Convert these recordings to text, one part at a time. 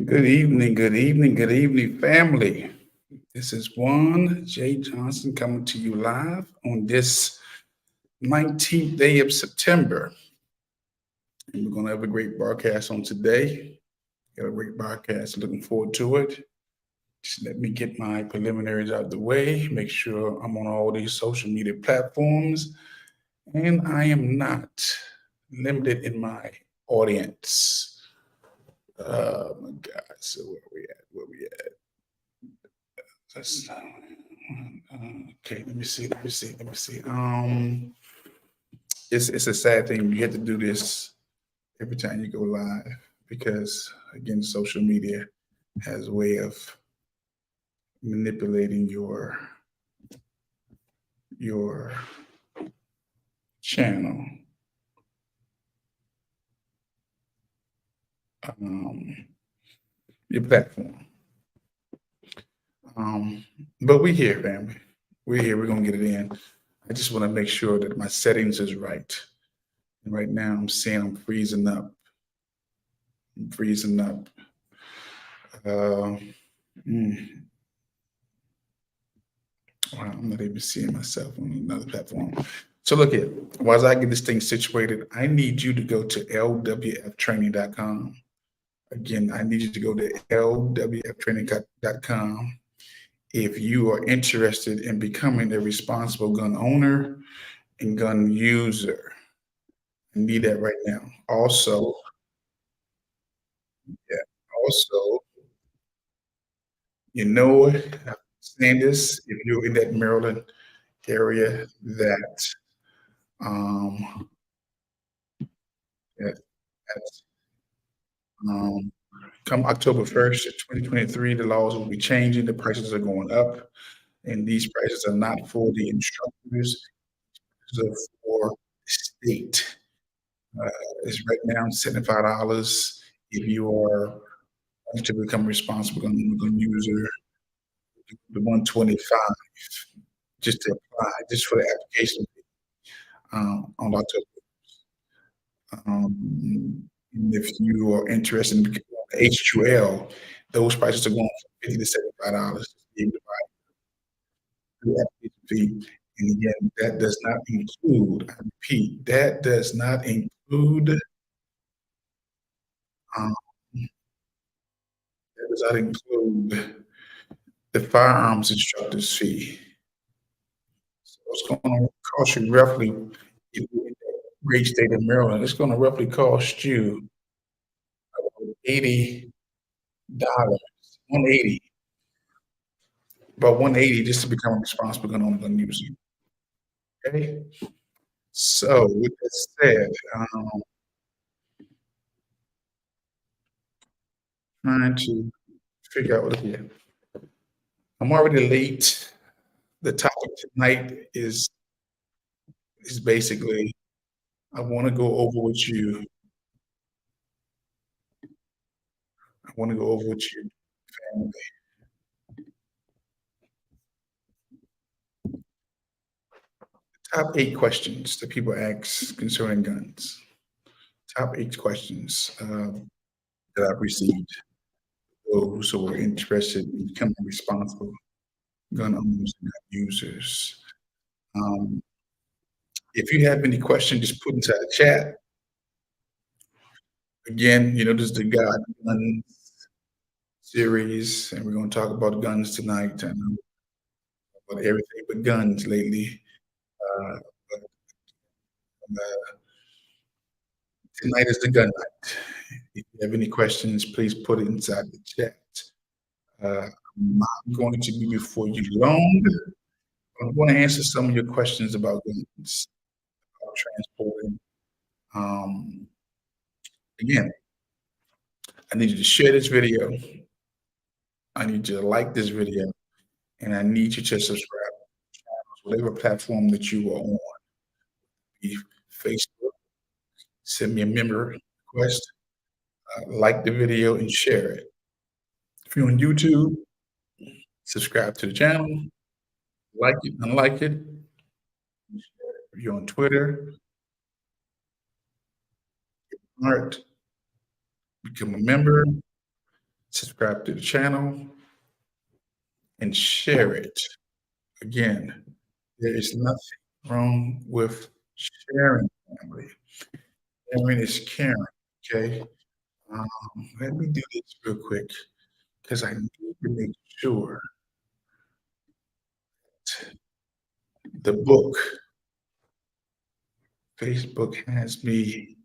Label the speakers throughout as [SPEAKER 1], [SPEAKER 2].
[SPEAKER 1] Good evening, good evening, family. This is Juan J. Johnson coming to you live on this 19th day of September. And we're going to have a great broadcast on today. Got a great broadcast, looking forward to it. Just let me get my preliminaries out of the way, make sure I'm on all these social media platforms, and I am not limited in my audience. Oh my God. So where we at? Where we at? That's okay. Let me see. Let me see. Let me see. It's a sad thing. You have to do this every time you go live because again, social media has a way of manipulating your channel. Um, your platform. Um, but we here, family. We're here. We're gonna get it in. I just want to make sure that my settings is right. And right now, I'm seeing I'm freezing up. I'm freezing up. Uh, mm, wow, I'm not even seeing myself on another platform. So look here. While I get this thing situated, I need you to go to lwftraining.com. Again, I need you to go to lwftraining.com if you are interested in becoming a responsible gun owner and gun user. I need that right now. Also, yeah, also, I'm saying this, if you're in that Maryland area that um that, that's come October 1st, 2023, the laws will be changing, the prices are going up, and these prices are not for the instructors, these are for the state. Uh, it's right now $75 if you are wanting to become a responsible gun user, the 125 just to apply, just for the application on October. And if you are interested in becoming H2L, those prices are going from $50 to $75 to be able to buy the application fee. And again, that does not include, I repeat, that does not include, um, that does not include the firearms instructor's fee. So it's gonna cost you roughly, if you're in that great state of Maryland, it's gonna roughly cost you about $80, 180, about 180 just to become a responsible gun user. Okay? So with that said, trying to figure out what here. I'm already late. The topic tonight is basically I want to go over with you. I want to go over with you, family. Top 8 questions that people ask concerning guns. Top 8 questions that I've received. Those who are interested in becoming responsible gun owners and gun users. Um, if you have any questions, just put inside the chat. Again, this is the God Gun series, and we're going to talk about guns tonight and about everything but guns lately. But tonight is the gun night. If you have any questions, please put it inside the chat. I'm not going to be before you long. I'm going to answer some of your questions about guns, about transporting. Um, again, I need you to share this video. I need you to like this video, and I need you to subscribe to channels, whatever platform that you are on. Be Facebook, send me a member request, like the video, and share it. If you're on YouTube, subscribe to the channel, like it, unlike it. If you're on Twitter, heart, become a member, subscribe to the channel, and share it. Again, there is nothing wrong with sharing, family. Sharing is caring, okay? Um, Let me do this real quick because I need to make sure the book, Facebook has me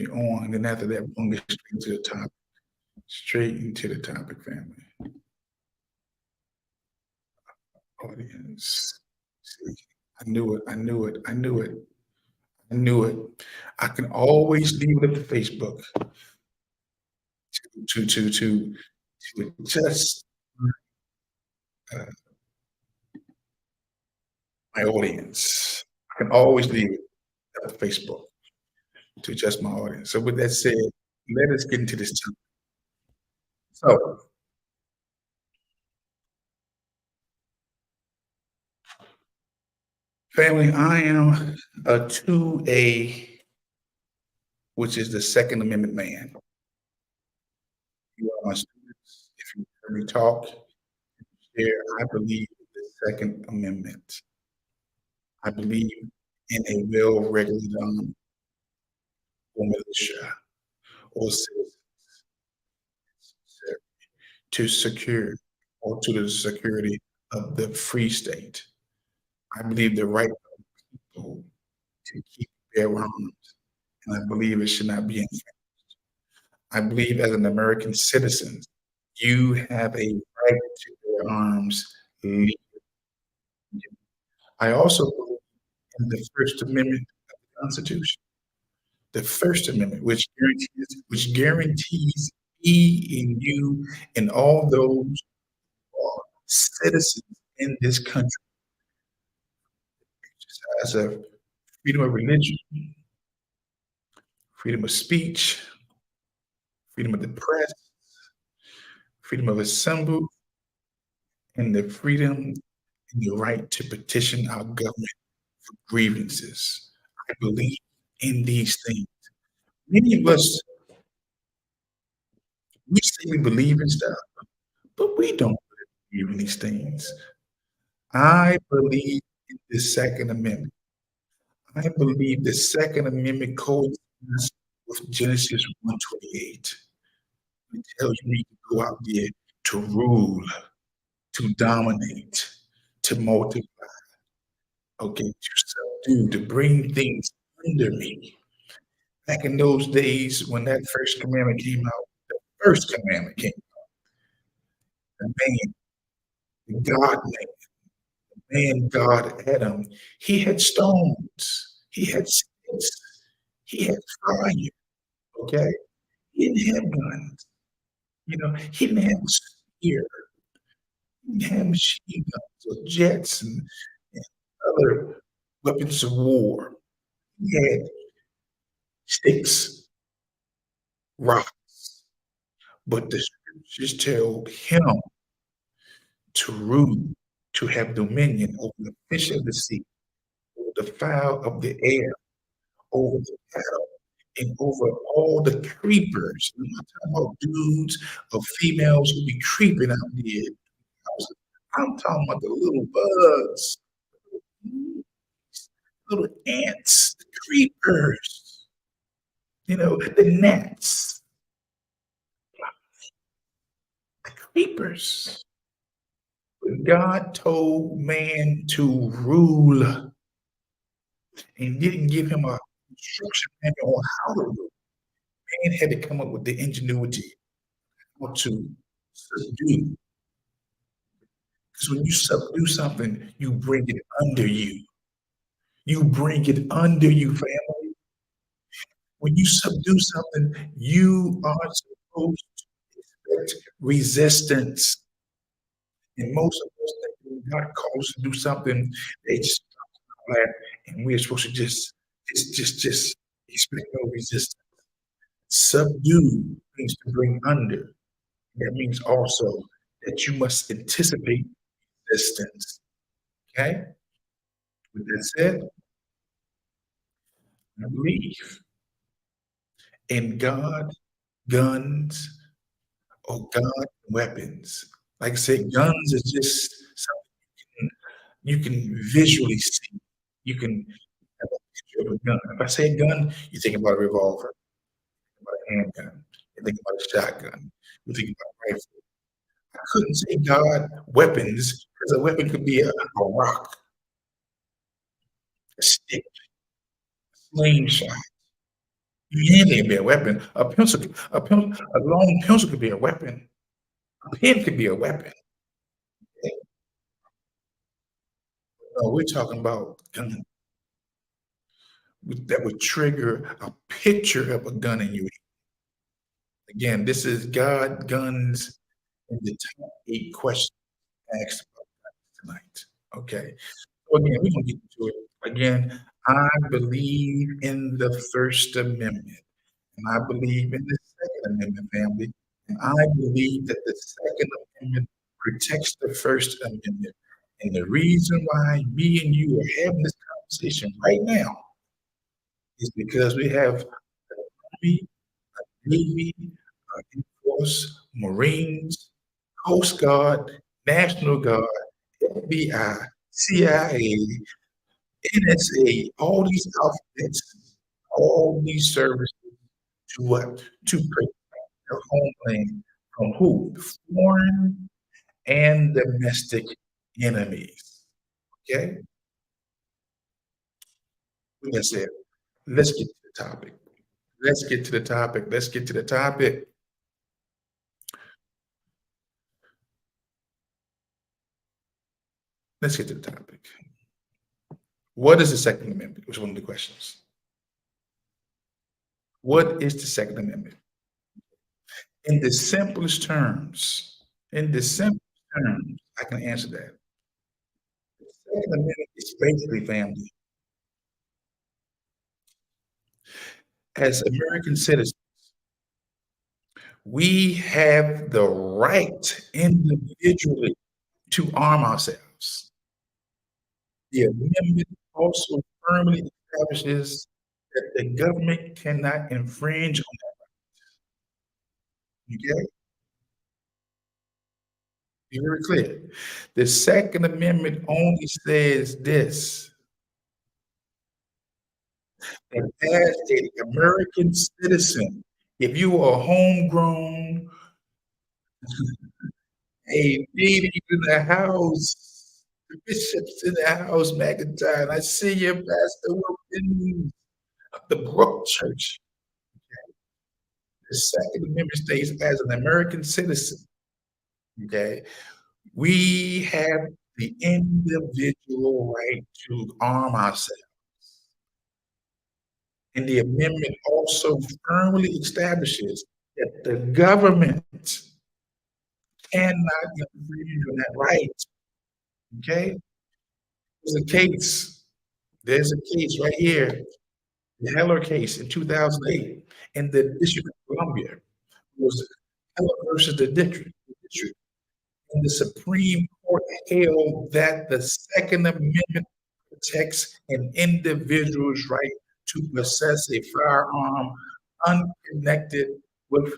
[SPEAKER 1] on, and after that, we're gonna get straight into the topic, family. Audience. See, I knew it, I knew it, I knew it, I knew it. I can always leave it up to Facebook to adjust uh, my audience. I can always leave it up to Facebook to adjust my audience. So with that said, let us get into this topic. So, family, I am a 2A, which is the Second Amendment man. You are my students. If you hear me talk, share, I believe in the Second Amendment. I believe in a well-regulated army or militia or citizens to secure or to the security of the free state. I believe the right of people to keep their arms, and I believe it should not be infringed. I believe as an American citizen, you have a right to bear arms legally. I also believe in the First Amendment of the Constitution. The First Amendment, which guarantees me and you and all those who are citizens in this country as a freedom of religion, freedom of speech, freedom of the press, freedom of assembly, and the freedom and the right to petition our government for grievances. I believe in these things. Many of us, we say we believe in stuff, but we don't believe in these things. I believe in the Second Amendment. I believe the Second Amendment coincides with Genesis 1:28. It tells you to go out there to rule, to dominate, to multiply, okay, to subdue, to bring things under me. Back in those days when that first commandment came out, the first commandment came, the man, the God man, God Adam, he had stones, he had sticks, he had fire, okay? He didn't have guns, he didn't have a spear, he didn't have machine guns or jets and other weapons of war. He had sticks, rocks, but the scriptures tell him to rule, to have dominion over the fish of the sea, over the fowl of the air, over the cattle, and over all the creepers. I'm not talking about dudes or females who be creeping out there. I'm talking about the little bugs, little ants, the creepers, the gnats, the creepers. But God told man to rule and didn't give him a instruction manual on how to rule. Man had to come up with the ingenuity how to subdue. Because when you subdue something, you bring it under you. You bring it under you, family. When you subdue something, you are supposed to expect resistance. And most of us think when God calls us to do something, they just that, and we're supposed to just expect no resistance. Subdue means to bring under. That means also that you must anticipate resistance. Okay? With that said, I believe in God guns, or gun weapons. Like I said, guns is just something you can visually see. You can have a picture of a gun. If I say gun, you think about a revolver, about a handgun, you think about a shotgun, you think about a rifle. I couldn't say God weapons because a weapon could be a rock, a stick, slingshot. Anything can be a weapon. A long pencil could be a weapon. A pen could be a weapon. Okay? No, we're talking about gun that would trigger a picture of a gun in you. Again, this is God, guns, and the top 8 questions asked about tonight. Okay. So again, we're gonna get into it. Again, I believe in the First Amendment, and I believe in the Second Amendment, family, and I believe that the Second Amendment protects the First Amendment. And the reason why me and you are having this conversation right now is because we have an Army, Navy, Air Force, Marines, Coast Guard, National Guard, FBI, CIA, NSA, all these outfits, all these services to what? To protect their homeland from who? Foreign and domestic enemies. Okay? Like I said, let's get to the topic. Let's get to the topic. Let's get to the topic. Let's get to the topic. What is the Second Amendment? Was one of the questions. What is the Second Amendment? In the simplest terms, in the simplest terms, I can answer that. The Second Amendment is basically family. As American citizens, we have the right individually to arm ourselves. The amendment also firmly establishes that the government cannot infringe on that. Okay? Be very clear. The Second Amendment only says this, that as an American citizen, if you are homegrown, a native in the house, the bishops in the house, McIntyre, I see you, Pastor Wilkins of the Brook Church. The Second Amendment states, as an American citizen, okay, we have the individual right to arm ourselves. And the amendment also firmly establishes that the government cannot infringe on that right. Okay? There's a case. There's a case right here, the Heller case in 2008 in the District of Columbia. It was Heller versus the district. And the Supreme Court held that the Second Amendment protects an individual's right to possess a firearm unconnected with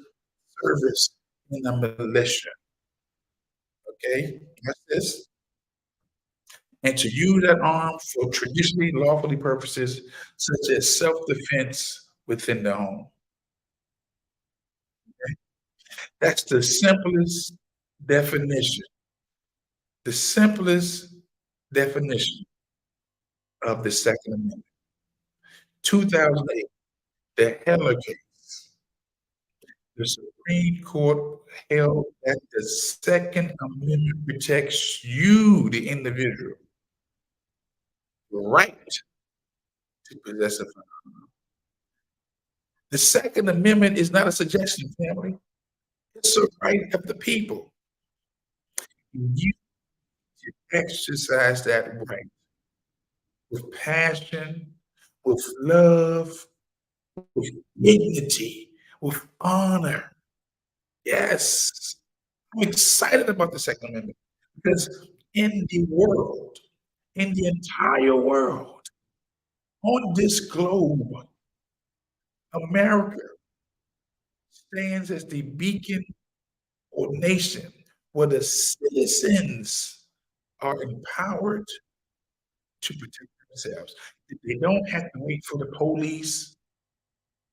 [SPEAKER 1] service in a militia. Okay, that's this. And to use that arm for traditionally lawfully purposes such as self-defense within the home. Okay? That's the simplest definition. The simplest definition of the Second Amendment. 2008, the Heller case. The Supreme Court held that the Second Amendment protects you, the individual, the right to possess a firearm. The Second Amendment is not a suggestion, family. It's a right of the people. You exercise that right with passion, with love, with dignity, with honor. Yes, I'm excited about the Second Amendment because in the world, in the entire world, on this globe, America stands as the beacon or nation where the citizens are empowered to protect themselves. They don't have to wait for the police,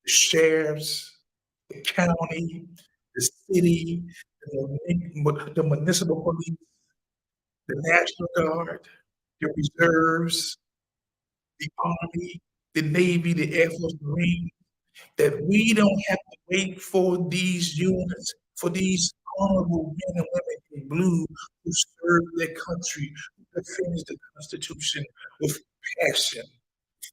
[SPEAKER 1] the sheriffs, the county, the city, the municipal police, the National Guard, the reserves, the Army, the Navy, the Air Force, Marine, that we don't have to wait for these units, for these honorable men and women in blue who serve their country, who defend the Constitution with passion,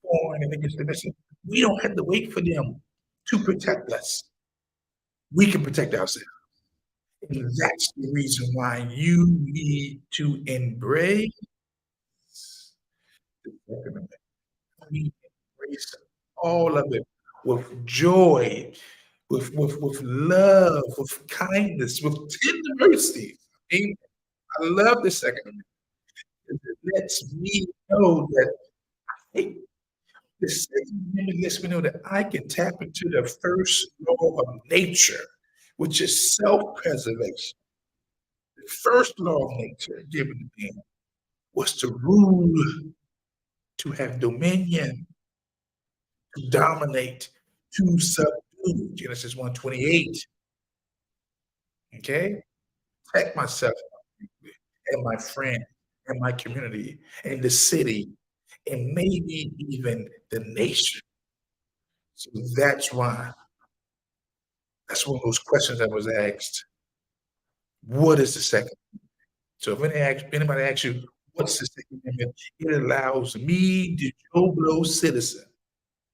[SPEAKER 1] foreign and against domestic. We don't have to wait for them to protect us. We can protect ourselves. And that's the reason why you need to embrace the Second Amendment. We embrace all of it with joy, with love, with kindness, with tender mercy. Amen. I love the Second Amendment. It lets me know that hey, the Second Amendment lets me know that I can tap into the first law of nature, which is self-preservation. The first law of nature given to man was to rule, to have dominion, to dominate, to subdue. Genesis 1:28. Okay? Protect myself and my friend and my community and the city and maybe even the nation. So that's one of those questions that was asked. What is the second? So if anybody asks you, what's the Second Amendment? It allows me, the Joe Blow citizen,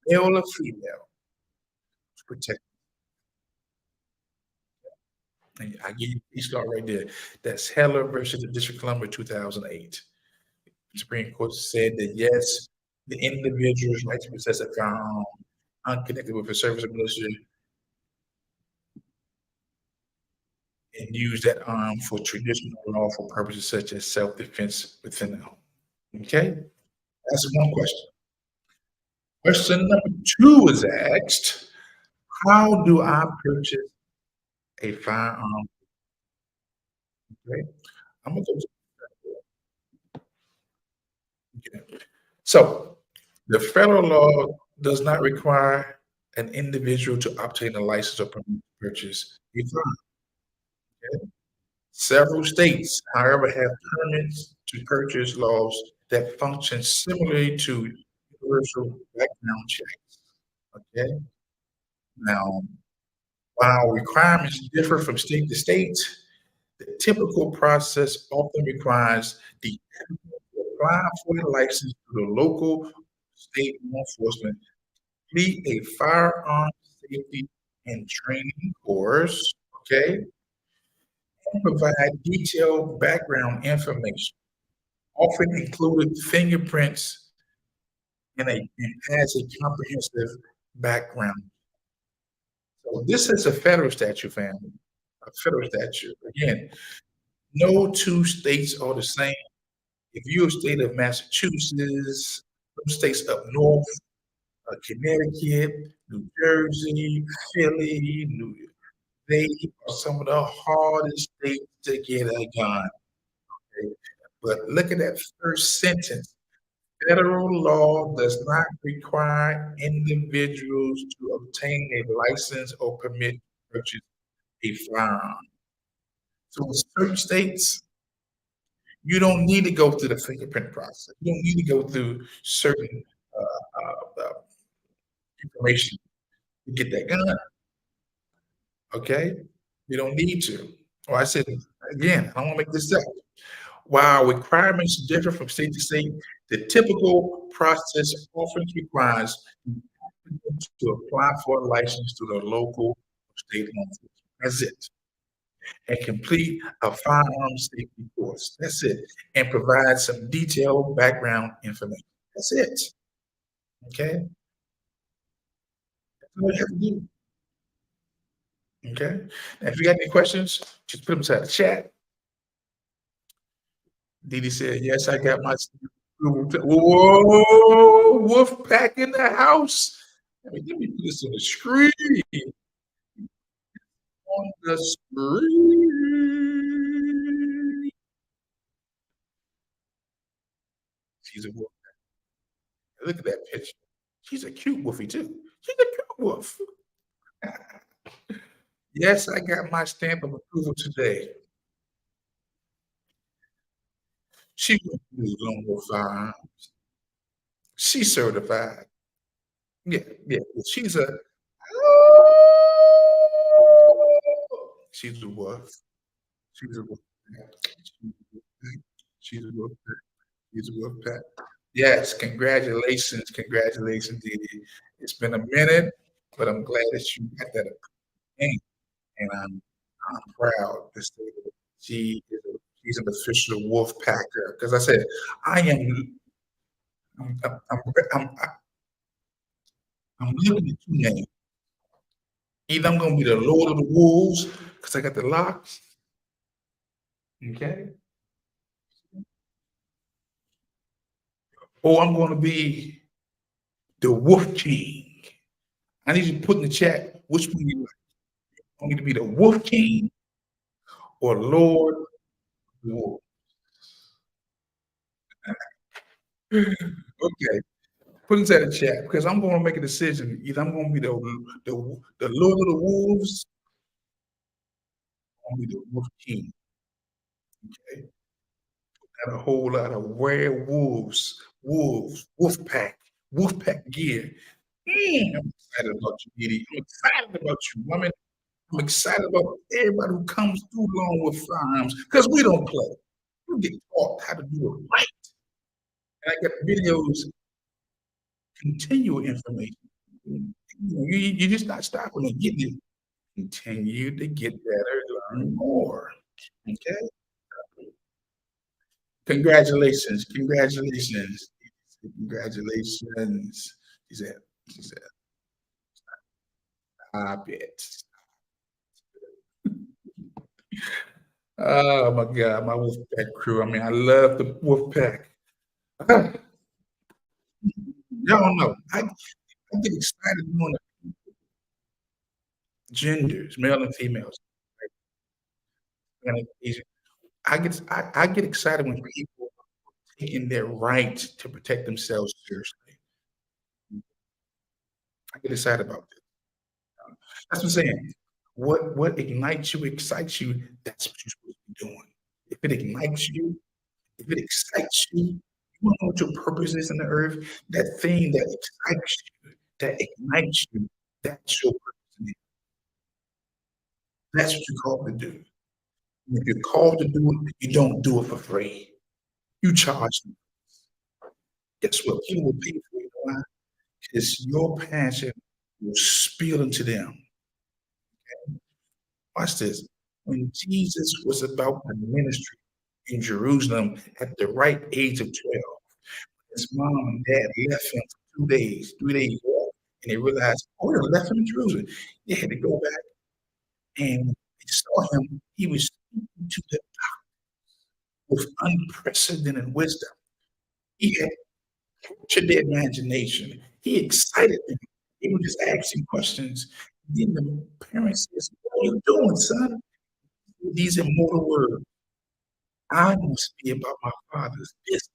[SPEAKER 1] male or female, to protect. And I give you a start right there. That's Heller versus the District of Columbia, 2008. The Supreme Court said that yes, the individual's right to possess a firearm unconnected with a service of militia and use that arm for traditional lawful purposes such as self-defense within the home. Okay, that's one question. Question number two is asked, how do I purchase a firearm? Okay, I'm gonna go okay. So the federal law does not require an individual to obtain a license or permit to purchase a firearm. Okay? Several states, however, have permits to purchase laws that function similarly to universal background checks. Okay. Now, while requirements differ from state to state, the typical process often requires the applicant to apply for a license to the local state law enforcement, complete a firearm safety and training course, okay, and provide detailed background information, often included fingerprints and has a comprehensive background. So this is a federal statute, family. A federal statute. Again, no two states are the same. If you're a state of Massachusetts, some states up north, Connecticut, New Jersey, Philly, New York, they are some of the hardest states to get a gun. Okay? But look at that first sentence. Federal law does not require individuals to obtain a license or permit to purchase a firearm. So in certain states, you don't need to go through the fingerprint process. You don't need to go through certain information to get that gun. Okay, you don't need to. Or I said again, I don't want to make this up. While requirements differ from state to state, the typical process often requires the applicant to apply for a license to the local state law enforcement. That's it. And complete a firearm safety course. That's it. And provide some detailed background information. That's it. Okay. That's all you have to do. Okay. Now, if you got any questions, just put them inside the chat. Didi said, yes, I got my whoa, wolf pack in the house. Let me put this on the screen. on the street. She's a wolf. Look at that picture. She's a cute woofy too. She's a cute wolf. Yes, I got my stamp of approval today. She went through Lone Wolf Firearms. She's certified. Yeah, yeah. She's a wolf. She's a wolf. She's a wolf. She's a wolf pack. Yes, congratulations, congratulations, Dee Dee. It's been a minute, but I'm glad that you got that name, and I'm proud to say that she's an official wolf packer. Because I said, I am I'm I'm I'm I'm I'm looking at 2 names. Either I'm gonna be the Lord of the Wolves because I got the locks, okay, or I'm gonna be the Wolf King. I need you to put in the chat which one you like. Want me to be the Wolf King or Lord of the Wolves? Okay, put into the chat because I'm gonna make a decision. Either I'm gonna be the Lord of the Wolves, or I'm gonna be the Wolf King, okay? Got a whole lot of werewolves, wolf pack gear. I'm excited about you, Edie. I'm excited about you, woman. I'm excited about everybody who comes through along with firearms because we don't play. You get taught how to do it right. And I got videos, continual information. You just not stopping and getting it. Continue to get better, learn more. Okay? Congratulations. Congratulations. Congratulations. She said, she said, stop it. Oh my God, my Wolfpack crew. I mean, I love the Wolfpack. Ah, y'all don't know. I get excited doing the genders, male and females. And I get excited when people taking their right to protect themselves seriously. I get excited about this. That's what I'm saying. What ignites you, excites you, that's what you're supposed to be doing. If it ignites you, if it excites you, you wanna know what your purpose is in the earth? That thing that excites you, that ignites you, that's your purpose in it. That's what you're called to do. And if you're called to do it, you don't do it for free. You charge them. Guess what? People will pay for it. You know why? It's your passion will spill into them. Watch this. When Jesus was about the ministry in Jerusalem at the right age of 12, his mom and dad left him for 2 days, 3 days walk, and they realized, "Oh, they left him in Jerusalem." They had to go back, and they saw him. He was speaking to them with unprecedented wisdom. He had captured their imagination. He excited them. They were just asking questions. Then the parents says, "What are you doing, son?" These immortal words, "I must be about my Father's business."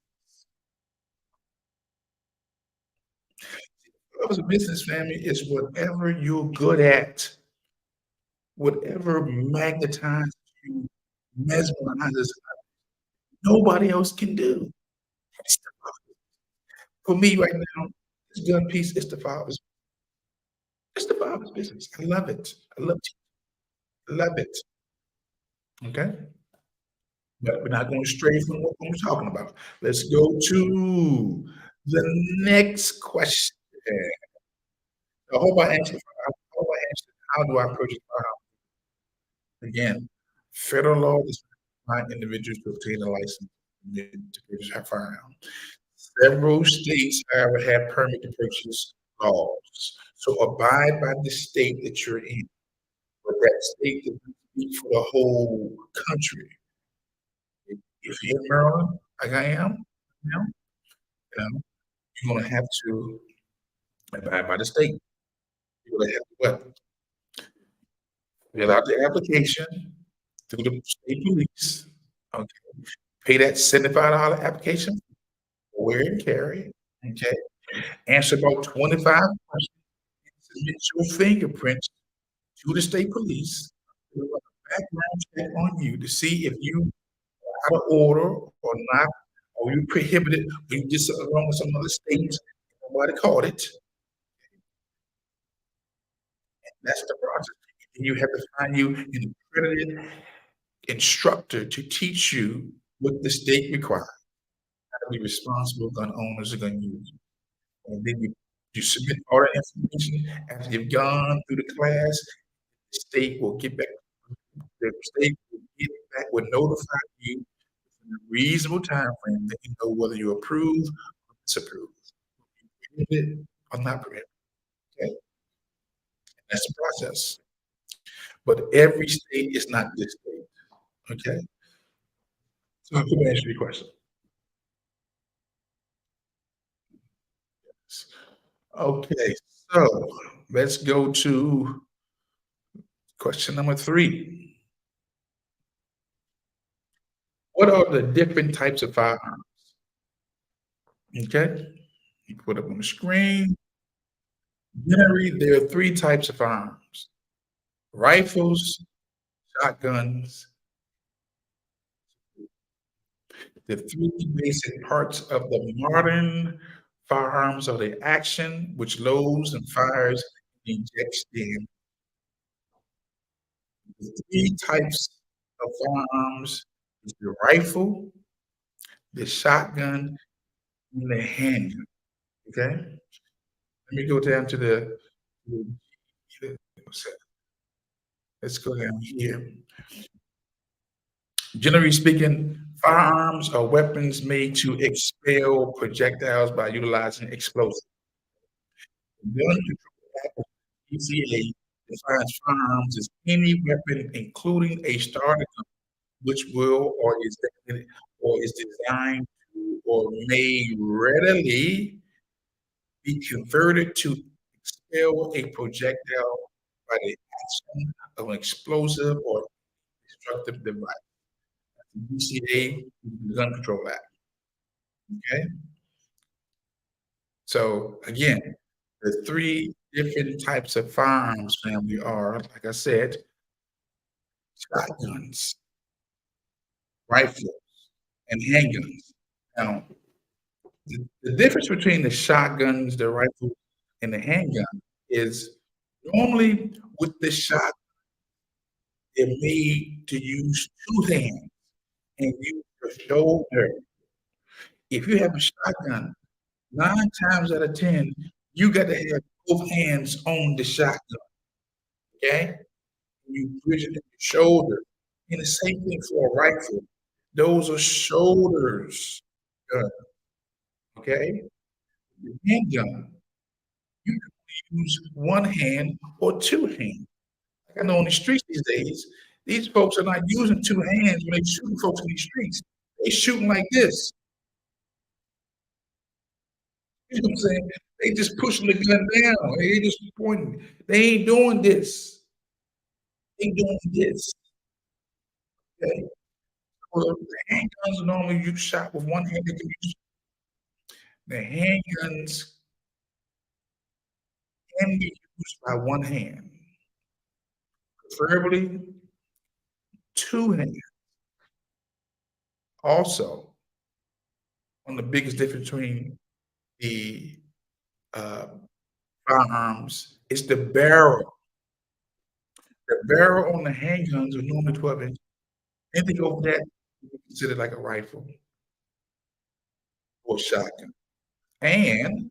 [SPEAKER 1] Love a business, family is whatever you're good at, whatever magnetizes you, mesmerizes, nobody else can do. That's the for me right now, this gun piece is the Father's it's the Father's business. I love it. I love it. Okay? But we're not going to stray from what we're talking about. Let's go to the next question. I hope I answered how do I purchase again, federal law does not require individuals to obtain a license to purchase a firearm. Several states, however, have permit to purchase laws. So abide by the state that you're in. But that state doesn't speak for the whole country. If you're in Maryland, like I am, you know, you're gonna have to abide by the state. You're gonna have to what? fill out the application through the state police, okay? Pay that $75 application for wear and carry, okay? Answer about 25 questions, submit your fingerprints to the state police. They'll run a background check on you to see if you are out of order or not, or you prohibited, or you did something wrong with some other states, nobody caught it. That's the process. And you have to find you an accredited instructor to teach you what the state requires. How to be responsible gun owners or gun users. And then you submit all that information after you've gone through the class. The state will get back. The state will notify you in a reasonable time frame that you know whether you approve or disapprove. Permitted or not permitted. Okay, and that's the process. But every state is not this state. Okay. So let me answer your question. Okay, so let's go to question number 3. What are the different types of firearms? Okay, you put up on the screen. Generally, there are 3 types of firearms: rifles, shotguns. The 3 basic parts of the modern firearms are the action, which loads and fires and ejects the ammo. The 3 types of firearms is the rifle, the shotgun, and the handgun, okay? Let me go down to the let's go down here. Generally speaking, firearms are weapons made to expel projectiles by utilizing explosives. Gun Control Act of DCA defines firearms as any weapon, including a starter gun, which will or is designed to or may readily be converted to expel a projectile by the action of an explosive or destructive device. DCA, Gun Control Act. Okay. So again, the 3 different types of firearms family are, like I said, shotguns, rifles, and handguns. Now, the difference between the shotguns, the rifles, and the handgun is normally with the shot, they're made to use 2 hands and use your shoulder. If you have a shotgun, 9 times out of 10, you got to have both hands on the shotgun, okay? You bridge it to your shoulder. And the same thing for a rifle. Those are shoulders, okay? The handgun, you can use 1 hand or 2 hands. Like I know on the streets these days, these folks are not using 2 hands when they shooting folks in these streets. They shooting like this. You know what I'm saying? They just pushing the gun down. They just pointing. They ain't doing this. They doing this. Okay. Well, the handguns normally you shot with 1 hand. They can use the handguns can be used by 1 hand, preferably 2 hands. Also, one of the biggest difference between the uh, firearms is the barrel. The barrel on the handguns are normally 12 inches. Anything over that, you can consider like a rifle or shotgun. And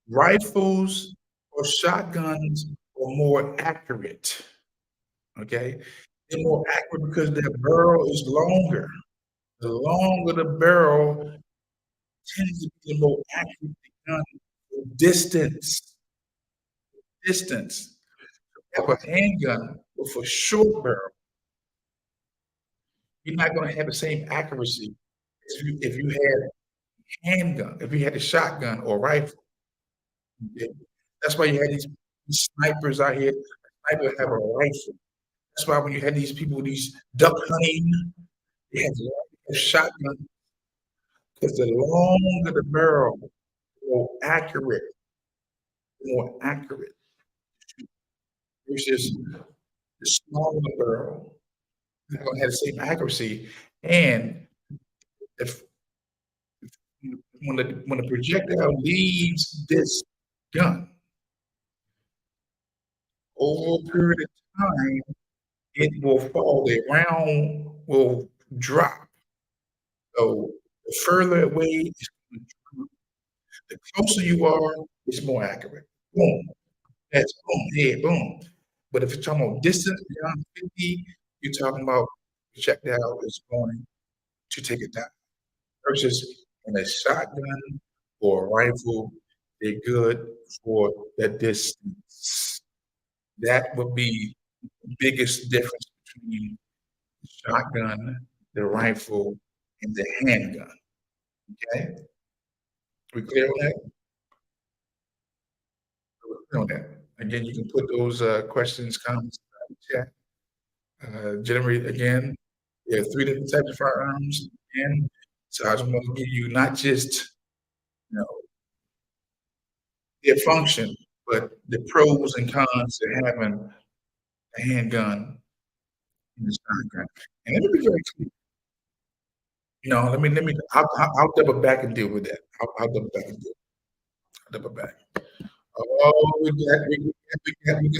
[SPEAKER 1] rifles or shotguns are more accurate, okay? They're more accurate because their barrel is longer. The longer the barrel tends to be the more accurate the gun for distance. Distance. If you have a handgun with a short barrel, you're not gonna have the same accuracy as if you had handgun, if you had a shotgun or rifle. Okay? That's why you had these snipers out here. A sniper have a rifle. That's why when you had these people, these duck hunting, they had a shotgun because the longer the barrel, the more accurate versus the smaller barrel. Not gonna have the same accuracy. And if when the projectile leaves this gun over a period of time, it will fall. The round will drop. So the further away, it's gonna drop. The closer you are, it's more accurate. Boom. That's boom, yeah, boom. But if you're talking about distance beyond 50, you're talking about projectile is going to take it down. Versus in a shotgun or a rifle, they're good for the distance. That would be the biggest difference between the shotgun, the rifle, and the handgun. Okay? We clear on that? We're clear on that. Again, you can put those questions, comments in the chat. Generally, again, there are three different types of firearms, and so I just want to give you not just you know their function, but the pros and cons of having a handgun and a shotgun. And let me be very clear. No, let me. I'll double back and deal with that. I'll double back and deal. I'll double back. Oh, we got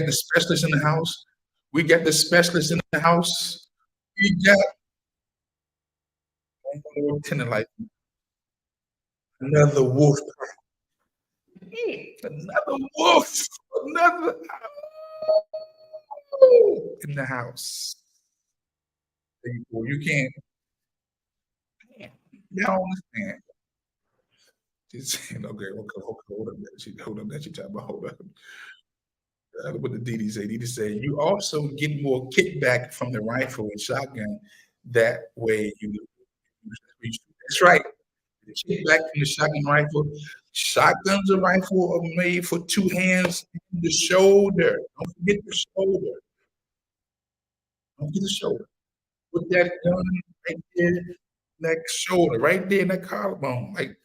[SPEAKER 1] the specialist in the house. We got the specialist in the house. We got one more tenant like another wolf. Another wolf. Another in the house. You can't. Y'all understand. She's saying, okay, hold up. Hold up. That she talking about. Hold up. What did Didi say? Didi say you also get more kickback from the rifle and shotgun. That way, that's right. The kickback from the shotgun rifle. Shotguns and rifle are made for two hands and the shoulder. Don't forget the shoulder. Don't forget the shoulder. Put that gun right there, next shoulder, right there in that collarbone. Like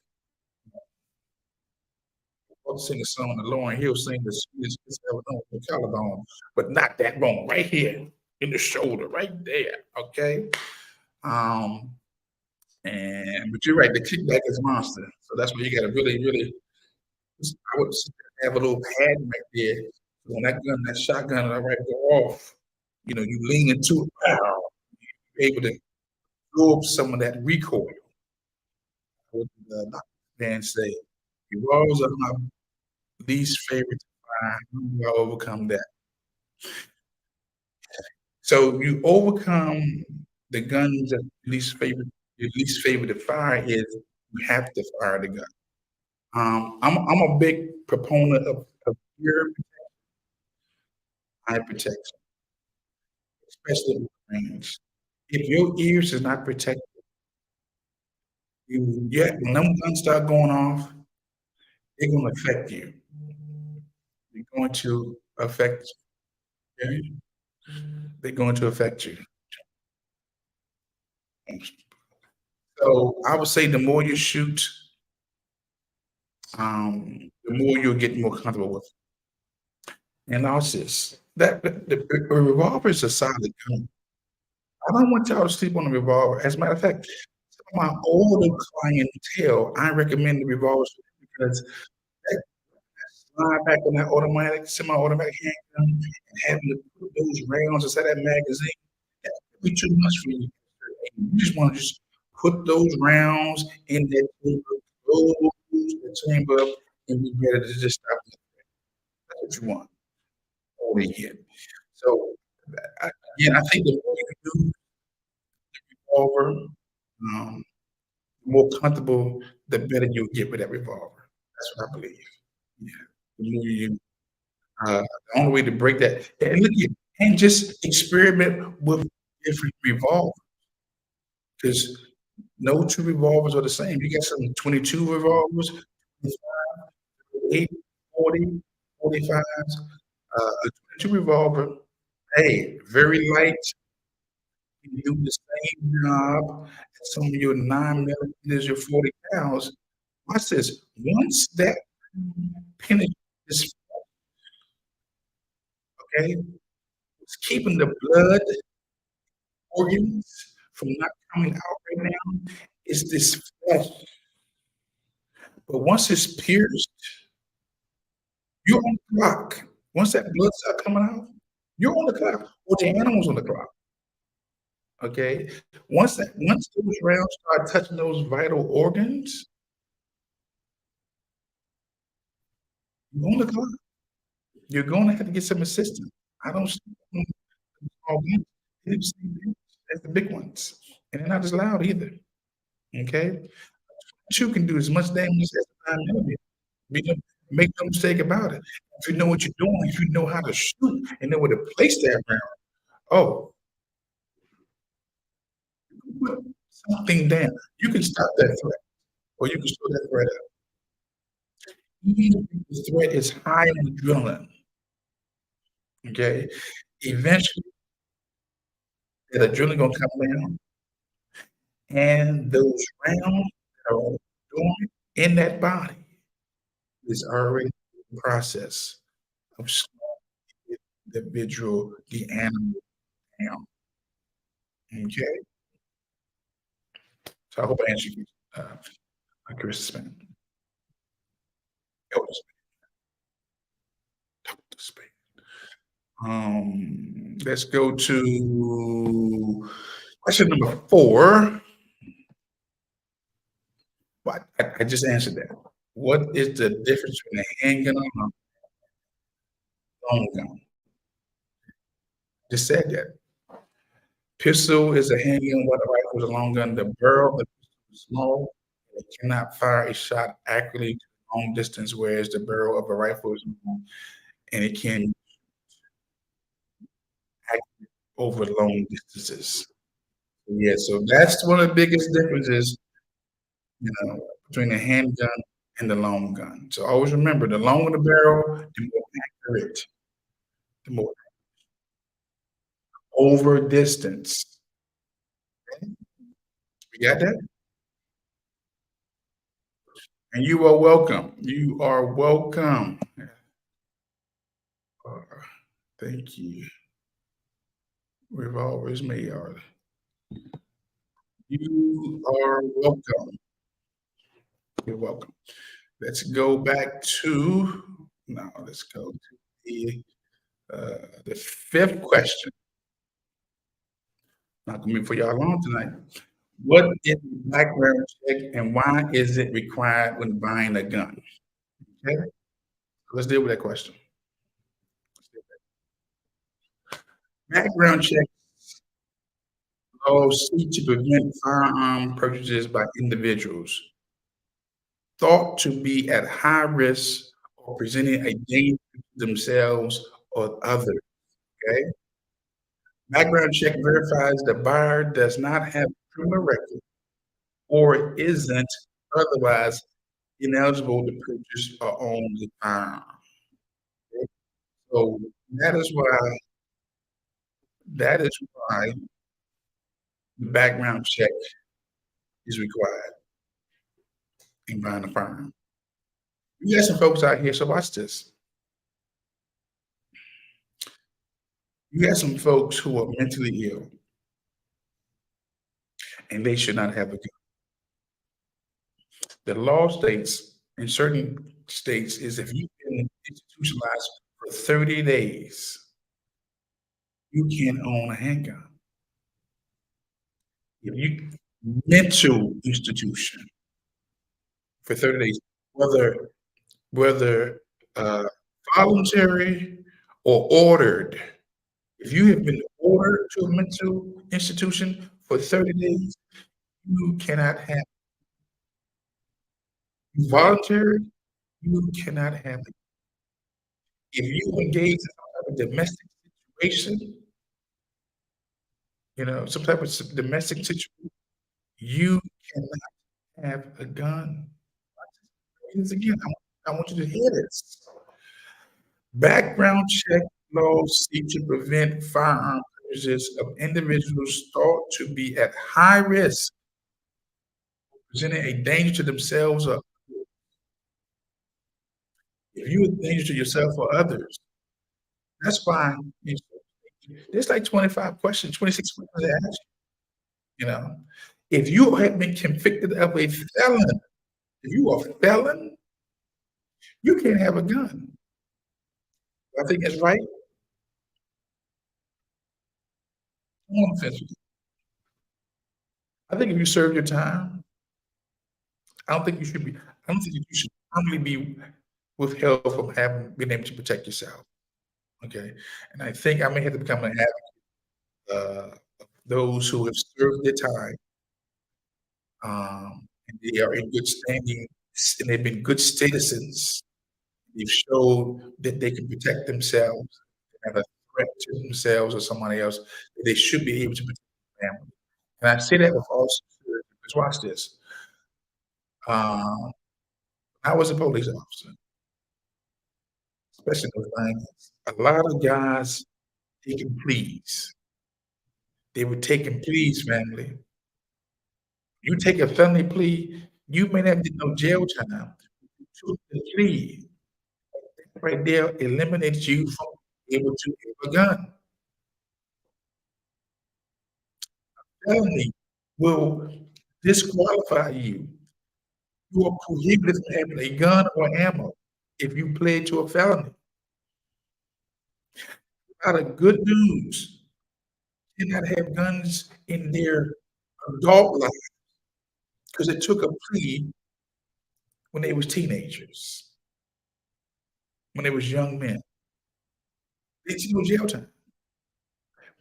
[SPEAKER 1] I'll sing a song that Lauren Hill sing the sweetest kiss ever known, the collarbone, but not that bone right here in the shoulder, right there. Okay. Um, and but you're right, the kickback is monster. So that's why you gotta really I would have a little pad right there. So when that shotgun right go off, you lean into it, pow, you're able to absorb some of that recoil. What did the man say? Revolvers are my least favorite to fire. How do I overcome that? So you overcome the guns that your least favorite to fire is you have to fire the gun. I'm a big proponent of ear eye protection, especially with range. If your ears is not protected, when them guns start going off, they're gonna affect you. They're going to affect you. Okay? They're going to affect you. So I would say the more you shoot, the more you'll get more comfortable with. And also this, that a revolver is a solid gun. I don't want y'all to sleep on a revolver. As a matter of fact, some of my older clientele, I recommend the revolvers because that slide back on that automatic, semi-automatic handgun and having to put those rounds inside that magazine, that could be too much for you. You just want to just put those rounds in that chamber, close the chamber up, and be ready to just stop. That's what you want. Over again. So again, I think the more you do revolver, the more comfortable, the better you'll get with that revolver. That's what I believe. Yeah. The more you, the only way to break that, and look at, and just experiment with different revolvers because no two revolvers are the same. You got some 22 revolvers, 25, 8, 40, 45s, a 22 revolver, hey, very light, can do the same job as some of your 9 millimeters, your 40 cows. Watch this. Once that penetrates this, okay, it's keeping the blood organs from not coming out right now. Is this flesh. But once it's pierced, you're on the clock. Once that blood start coming out, you're on the clock, or the animal's on the clock. Okay? Once those rounds start touching those vital organs, you're on the clock. You're gonna have to get some assistance. I don't see them small guns. They just see big as the big ones, and they're not as loud either. Okay? What you can do as much damage as a 9 millimeter. Be no Make no mistake about it. If you know what you're doing, if you know how to shoot and know where to place that round, oh, you put something down. You can stop that threat, or you can slow that threat up. Even if the threat is high in adrenaline, okay? Eventually, that adrenaline gonna come down, and those rounds that are dormant in that body is already in the process of slowing the individual, the animal down, okay? So I hope I answered you, uh, Chris Span. Elder Span. Let's go to question number 4. Well, I just answered that. What is the difference between a handgun and a long gun? Just said that. Pistol is a handgun, while the rifle is a long gun. The barrel of the pistol is small, and it cannot fire a shot accurately to long distance, whereas the barrel of a rifle is long, and it can act over long distances. Yeah, so that's one of the biggest differences, between a handgun and the long gun. So always remember, the longer the barrel, the more accurate, the more over distance. You got that? And you are welcome. You are welcome. Uh, thank you. Revolvers may are. You are welcome. You're welcome. Let's go back to now. Let's go to the fifth question. Not gonna be for y'all long tonight. What is a background check and why is it required when buying a gun? Okay, let's deal with that question. Background check laws seek to prevent firearm purchases by individuals thought to be at high risk or presenting a danger to themselves or others. Okay, background check verifies the buyer does not have a criminal record or isn't otherwise ineligible to purchase or own the firearm. Okay? So that is why that is why the background check is required in buying a firearm. You got some folks out here, so watch this. You got some folks who are mentally ill and they should not have a gun. The law states in certain states is if you've been institutionalized for 30 days, you can't own a handgun. If you mental institution for 30 days, whether whether voluntary or ordered. If you have been ordered to a mental institution for 30 days, you cannot have voluntary, you cannot have it. If you engage in some type of domestic situation, some type of domestic situation, you cannot have a gun. Read this again. I want you to hear this. Background check laws seek to prevent firearm purchases of individuals thought to be at high risk, presenting a danger to themselves or if you're a danger to yourself or others. That's why there's like 25 questions, 26 questions they ask you, you know? If you have been convicted of a felon, if you are a felon, you can't have a gun. I think that's right. On offenses. I think if you serve your time, I don't think you should be I don't think you should permanently be withheld from having being able to protect yourself, okay? And I think I may have to become an advocate, of those who have served their time, and they are in good standing, and they've been good citizens. They've showed that they can protect themselves, have a threat to themselves or somebody else, that they should be able to protect their family. And I say that with all sincerity, because watch this. Um, I was a police officer, especially in those 90s. A lot of guys taking pleas. They were taking pleas, family. You take a felony plea, you may not get no jail time. You took the plea. That right there eliminates you from being able to have a gun. Felony will disqualify you. You are prohibited from having a gun or ammo if you plead to a felony. Lot of good news cannot have guns in their adult life because it took a plea when they was teenagers, when they was young men. They didn't no jail time,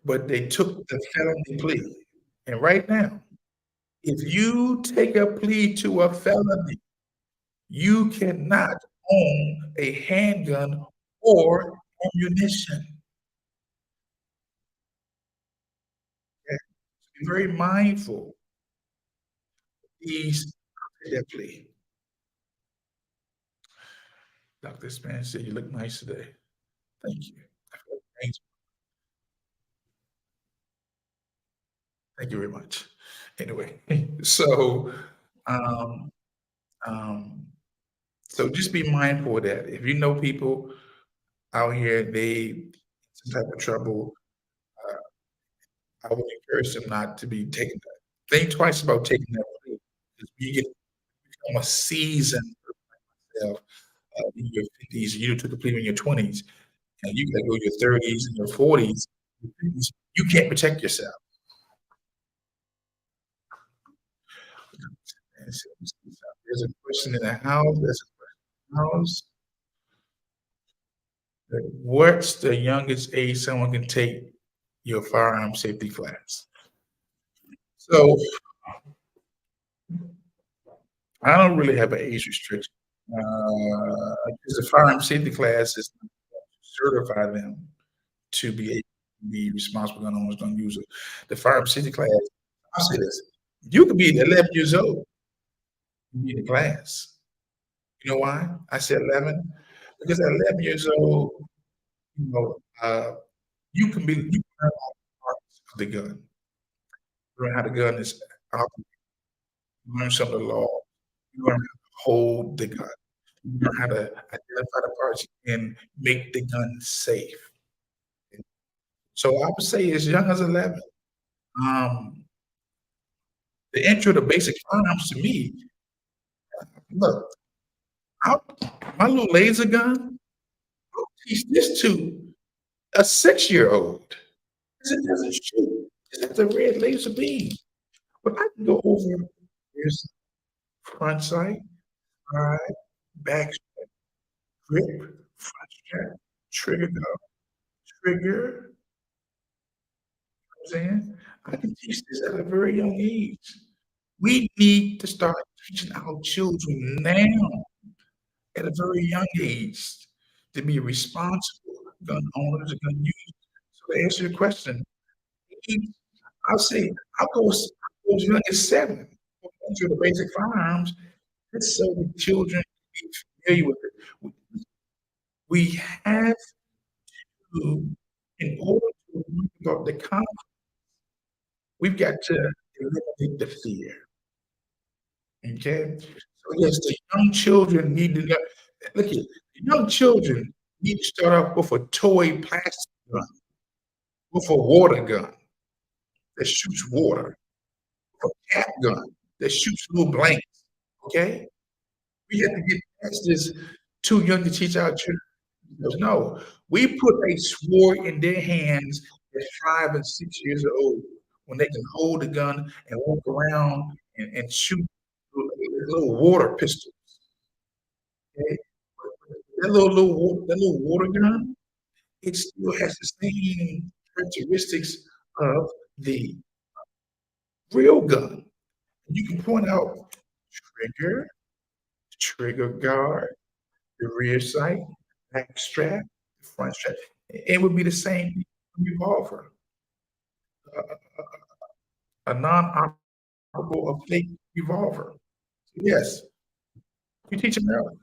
[SPEAKER 1] but they took the felony plea. And right now, if you take a plea to a felony, you cannot own a handgun or ammunition. Okay? Be very mindful. Please take that plea. Dr. Spence said, "You look nice today." Thank you. Thank thank you very much. Anyway, so, um, um, so just be mindful of that. If you know people out here, they some type of trouble, uh, I would encourage them not to be taking that. Think twice about taking that plea, 'cause you get become a seasoned self, in your 50s, you took a plea in your 20s, and you gotta go your 30s and your 40s, your 50s, you can't protect yourself. There's a question in the house, there's a question in the house. What's the youngest age someone can take your firearm safety class? So, I don't really have an age restriction, because the firearm safety class is to certify them to be able to be responsible gun owners, gun users. The firearm safety class I'll say this, you could be 11 years old and be in the class. You know why? I said 11, because at 11 years old, you know, you can learn all parts of the gun. Learn how the gun is operated, learn some of the law, you learn how to hold the gun, you learn how to identify the parts and make the gun safe. So I would say as young as 11, um, the intro to basic firearms to me, look, I my little laser gun, I'll teach this to a 6-year-old, 'cause it doesn't shoot. It has a red laser beam. But I can go over here's front sight, side, back grip, front strap, trigger guard, trigger, you know what I'm saying? I can teach this at a very young age. We need to start teaching our children now at a very young age to be responsible gun owners and gun users. So to answer your question, age, I'll say I'll go as young as 7 into the basic firearms just so the children can be familiar with it. We have to, in order to bring about the conflict, we've got to eliminate the fear, okay? So, yes, the young children need to know look here, young children need to start off with a toy plastic gun, with a water gun that shoots water, a cat gun that shoots little blanks, okay? We have to get past this too young to teach our children. No, we put a sword in their hands at 5 and 6 years old when they can hold a gun and walk around and shoot little water pistols, okay? That little water gun, it still has the same characteristics of the real gun. You can point out trigger, trigger guard, the rear sight, back strap, the front strap. It would be the same revolver, a non-operable, a fake revolver. Yes, you teach in Maryland.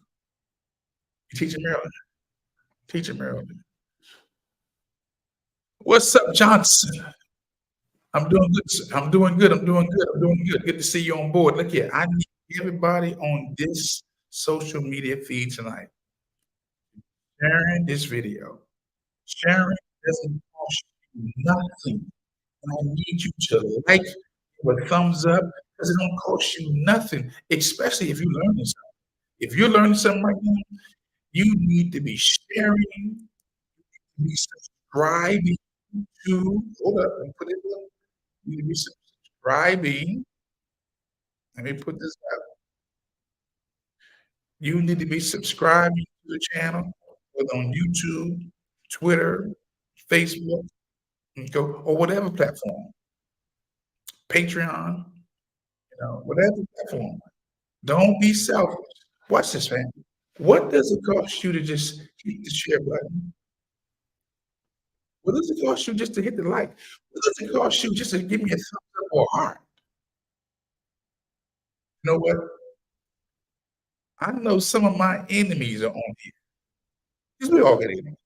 [SPEAKER 1] You teach in Maryland. Teach in Maryland. What's up, Johnson? I'm doing good. I'm doing good. I'm doing good. I'm doing good. Good to see you on board. Look here, I need everybody on this social media feed tonight sharing this video. Sharing doesn't cost you nothing. And I need you to like, give a thumbs up, because it don't cost you nothing, especially if you're learning something. If you're learning something right now, you need to be sharing, be subscribing to hold up and put it up. You need to be subscribing. Let me put this out. You need to be subscribing to the channel, whether on YouTube, Twitter, Facebook, or whatever platform, Patreon, whatever platform. Don't be selfish. Watch this, man. What does it cost you to just hit the share button? What does it cost you just to hit the like? What does it cost you just to give me a thumbs up or a heart? You know what? I know some of my enemies are on here. Because we all got enemies.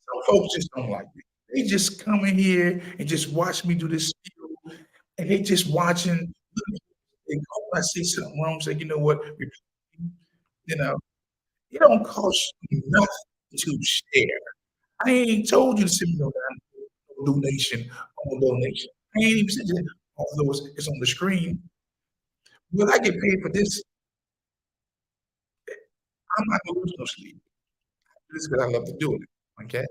[SPEAKER 1] Some folks just don't like me. They just come in here and just watch me do this spiel, and they just watching. They hope I say something wrong. Say, you know what? You know, it don't cost you nothing to share. I ain't told you to send me no donation or no donation. I ain't even said that, although it's on the screen. Will I get paid for this? I'm not gonna lose no sleep. This is because I love to do it. Okay?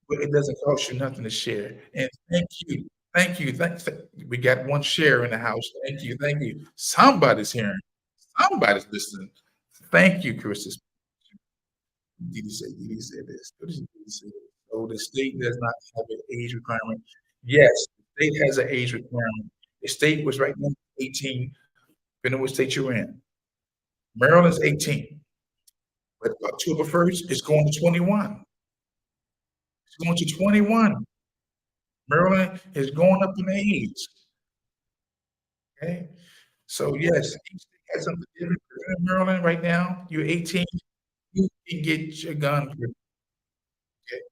[SPEAKER 1] But it doesn't cost you nothing to share. And thank you. Thank you. We got one share in the house. Thank you. Thank you. Somebody's hearing. Somebody's listening. Thank you, Chris. Did he say this? What did he say? So the state does not have an age requirement. Yes, the state has an age requirement. The state was right now 18, depending on what state you're in. Maryland's 18, but October 1st, it's going to 21. It's going to 21. Maryland is going up in age. Okay. So yes, each state has something different. If you're in Maryland right now, you're 18, you can get your gun. Okay.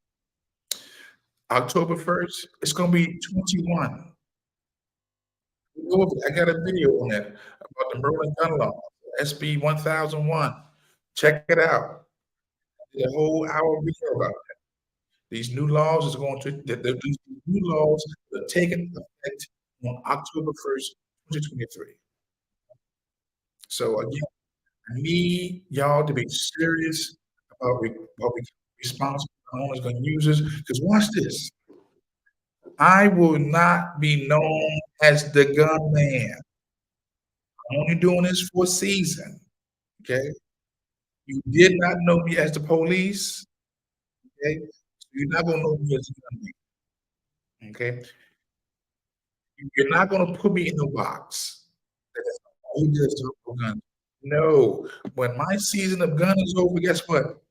[SPEAKER 1] October 1st, it's gonna be 21. I got a video on that about the Maryland gun law, SB 1001. Check it out. Did a whole hour video about that. These new laws is going to these new laws are taking effect on October 1st, 2023. So again, I need y'all to be serious about responsible owners and users. Because watch this. I will not be known as the gun man. I'm only doing this for a season. Okay. You did not know me as the police. Okay. So you're not gonna know me as a gun man. Okay. You're not gonna put me in the box. He does gun. No. When my season of gun is over, guess what?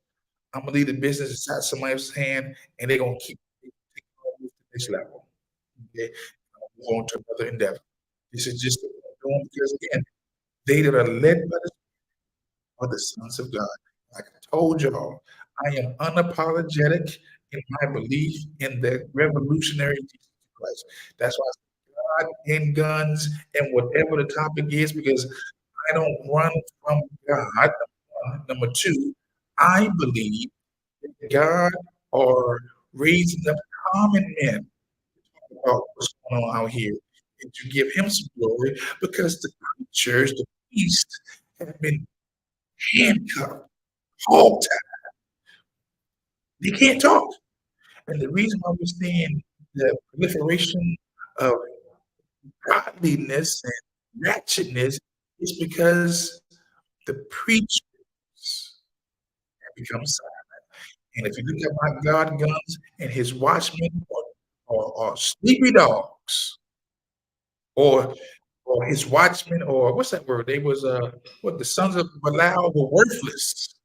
[SPEAKER 1] I'm gonna leave the business inside somebody else's hand, and they're gonna keep taking on to the next level. Okay. Move on to another endeavor. This is just what I'm doing because again, they that are led by the are the sons of God. Like I told y'all, I am unapologetic in my belief in the revolutionary Jesus Christ. That's why I say God and guns and whatever the topic is, because I don't run from God. Number one. Number two, I believe that God are raising up common men about what's going on out here and to give him some glory because the preachers, the priests have been handcuffed all time. They can't talk. And the reason why we're seeing the proliferation of godliness and ratchetness is because the preachers have become silent. And if you look at my God guns and his watchmen or sleepy dogs or his watchmen or what's that word? They was what the sons of Belial were worthless.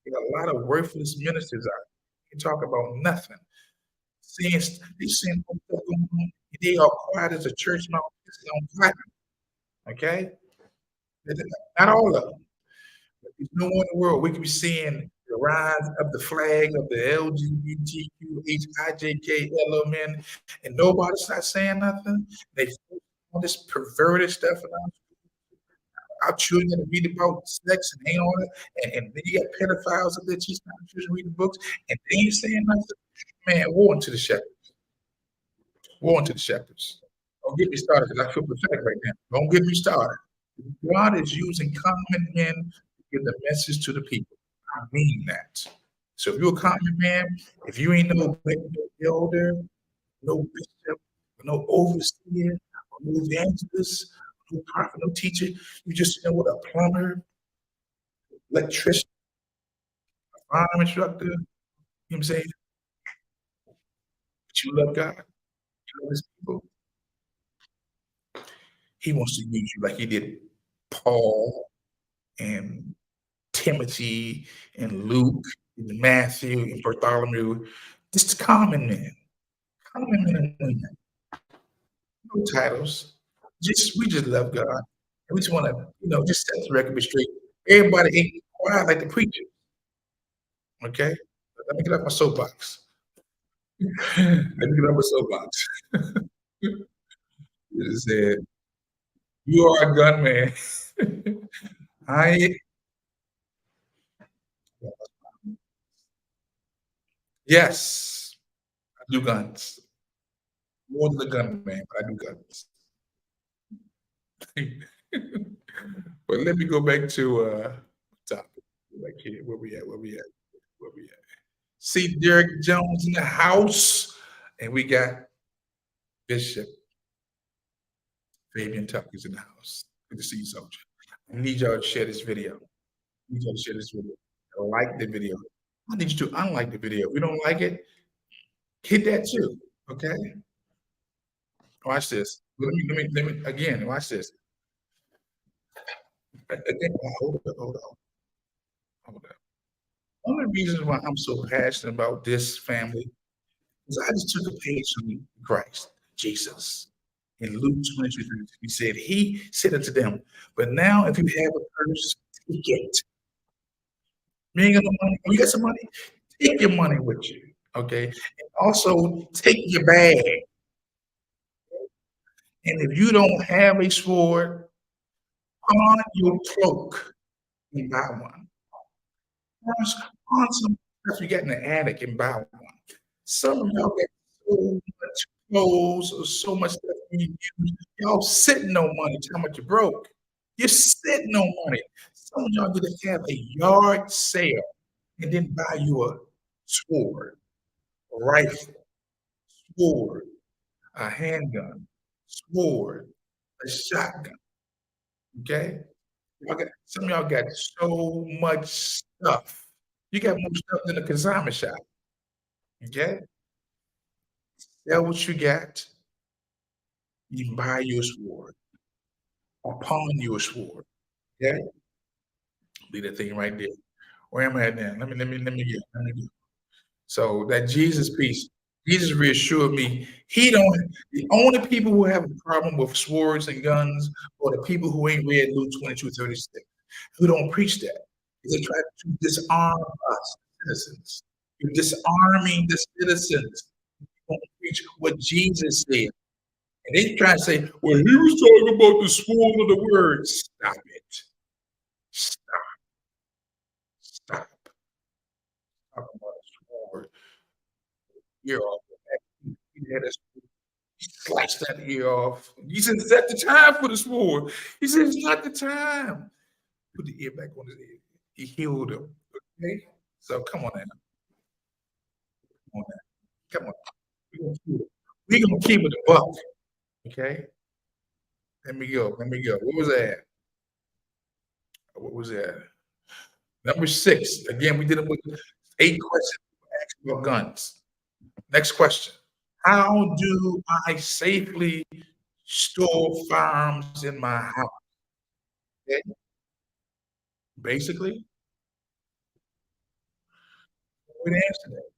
[SPEAKER 1] There are a lot of worthless ministers out there. They talk about nothing. Saying they saying stuff going on. They are quiet as a church mouse on platinum. Okay? Not all of them. But there's no one in the world we could be seeing the rise of the flag of the LGBTQHIJK men, and nobody's not saying nothing. They all this perverted stuff around our children to read about sex and hang on it, and then you got pedophiles up there teaching our children reading books, and they ain't saying nothing. Man, woe unto the shepherds. Woe unto the shepherds. Don't get me started because I feel prophetic right now. Don't get me started. God is using common men to give the message to the people. I mean that. So if you're a common man, if you ain't no elder, no bishop, no overseer, no evangelist, no prophet, no teacher, you just know what a plumber, electrician, farm instructor, you know what I'm saying? But you love God, you love his people. He wants to use you like he did Paul and Timothy and Luke and Matthew and Bartholomew. Just common men. Common men and women. No titles. We just love God. And we just want to, just set the record straight. Everybody ain't quiet like the preacher. Okay? Let me get off my soapbox. Let me get off my soapbox. It said, you are a gunman. I yes, I do guns. More than a gunman, but I do guns. But let me go back to topic. Like here, where we at? Where we at? Where we at? See Derek Jones in the house, and we got Bishop Fabian Tucker's in the house. Good to see you, Soldier. I need y'all to share this video. I need y'all to share this video. Like the video. I need you to unlike the video. If you don't like it, hit that too. Okay. Watch this. Let me again. Watch this. Again, hold on. Hold on. One of the reasons why I'm so passionate about this family is I just took a page from Christ, Jesus. In Luke 22, he said, he said unto them, but now if you have a purse, take it. You ain't got no money. Oh, you got some money? Take your money with you. Okay. And also take your bag. And if you don't have a sword, pawn your cloak and buy one. Pawn some stuff you got in the attic and buy one. Some of y'all got so much clothes or so much stuff you use. Y'all sitting on money. Tell how much you broke. You're sitting on money. Some of y'all get to have a yard sale and then buy you a sword, a rifle, sword, a handgun, sword, a shotgun. Okay? Some of y'all got so much stuff. You got more stuff than a consignment shop. Okay? Sell what you got. You can buy you a sword or pawn you a sword. Okay? Be the thing right there. Where am I at now? Let me get. So that Jesus piece, Jesus reassured me the only people who have a problem with swords and guns are the people who ain't read Luke 22:36, who don't preach that. They try to disarm us. citizens. You're disarming the citizens. You don't preach what Jesus said. And they try to say, well, he was talking about the sword of the word. Stop it. Stop. Stop. Talking about the sword. Ear off. He had us slice that ear off. He said, it's not the time for the sword. He said, it's not the time. Put the ear back on his ear. He healed him. Okay? So come on now. Come on now. Come on. We're gonna keep it a buck. Okay? Let me go. Let me go. What was that? What was that? Number 6. Again, we did it with 8 questions about guns. Next question. How do I safely store firearms in my house? Okay? Basically, we answer that.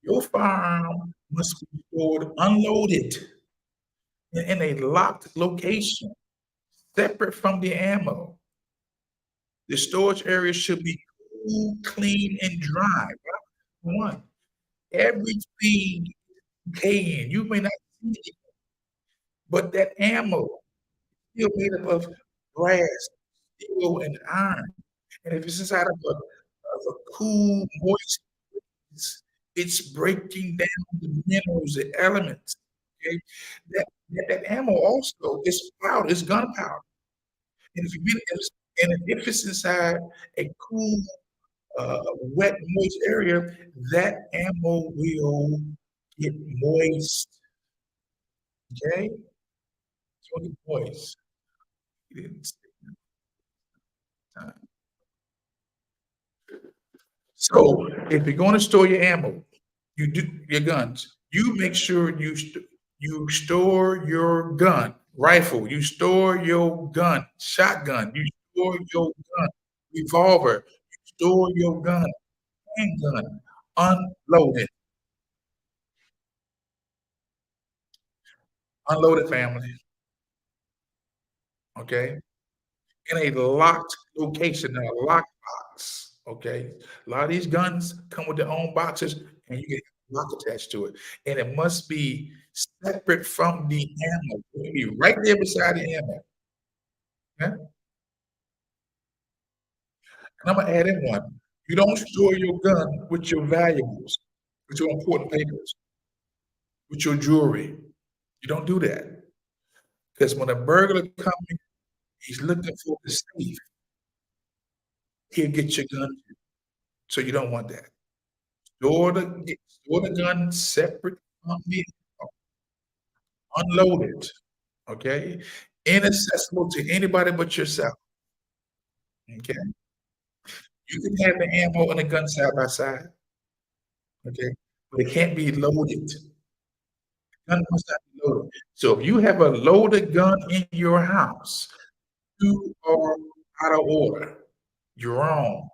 [SPEAKER 1] Your firearm must be stored unloaded in a locked location, separate from the ammo. The storage area should be cool, clean, and dry. One, everything decaying. You may not see it, but that ammo still made up of brass, steel, and iron. And if it's inside of a cool, moist place, it's breaking down the minerals, the elements. Okay, that ammo also is powder, it's gunpowder. And if it's inside a cool, wet, moist area, that ammo will get moist. Okay, it's gonna get moist. It didn't stick time. So if you're going to store your ammo, you do your guns. You make sure you store your gun, rifle. You store your gun, shotgun. You store your gun, revolver. You store your gun, handgun, unloaded, unloaded family. Okay, in a locked location, in a locked box. Okay, a lot of these guns come with their own boxes, and you get a lock attached to it, and it must be separate from the ammo. It should be right there beside the ammo. Okay, and I'm gonna add in one. You don't store your gun with your valuables, with your important papers, with your jewelry. You don't do that because when a burglar comes, he's looking for the safe. He'll get your gun. So you don't want that. Store the gun separate from the unloaded, okay? Inaccessible to anybody but yourself, okay? You can have the ammo and the gun side by side, okay? But it can't be loaded. Gun must not be loaded. So if you have a loaded gun in your house, you are out of order. You're wrong.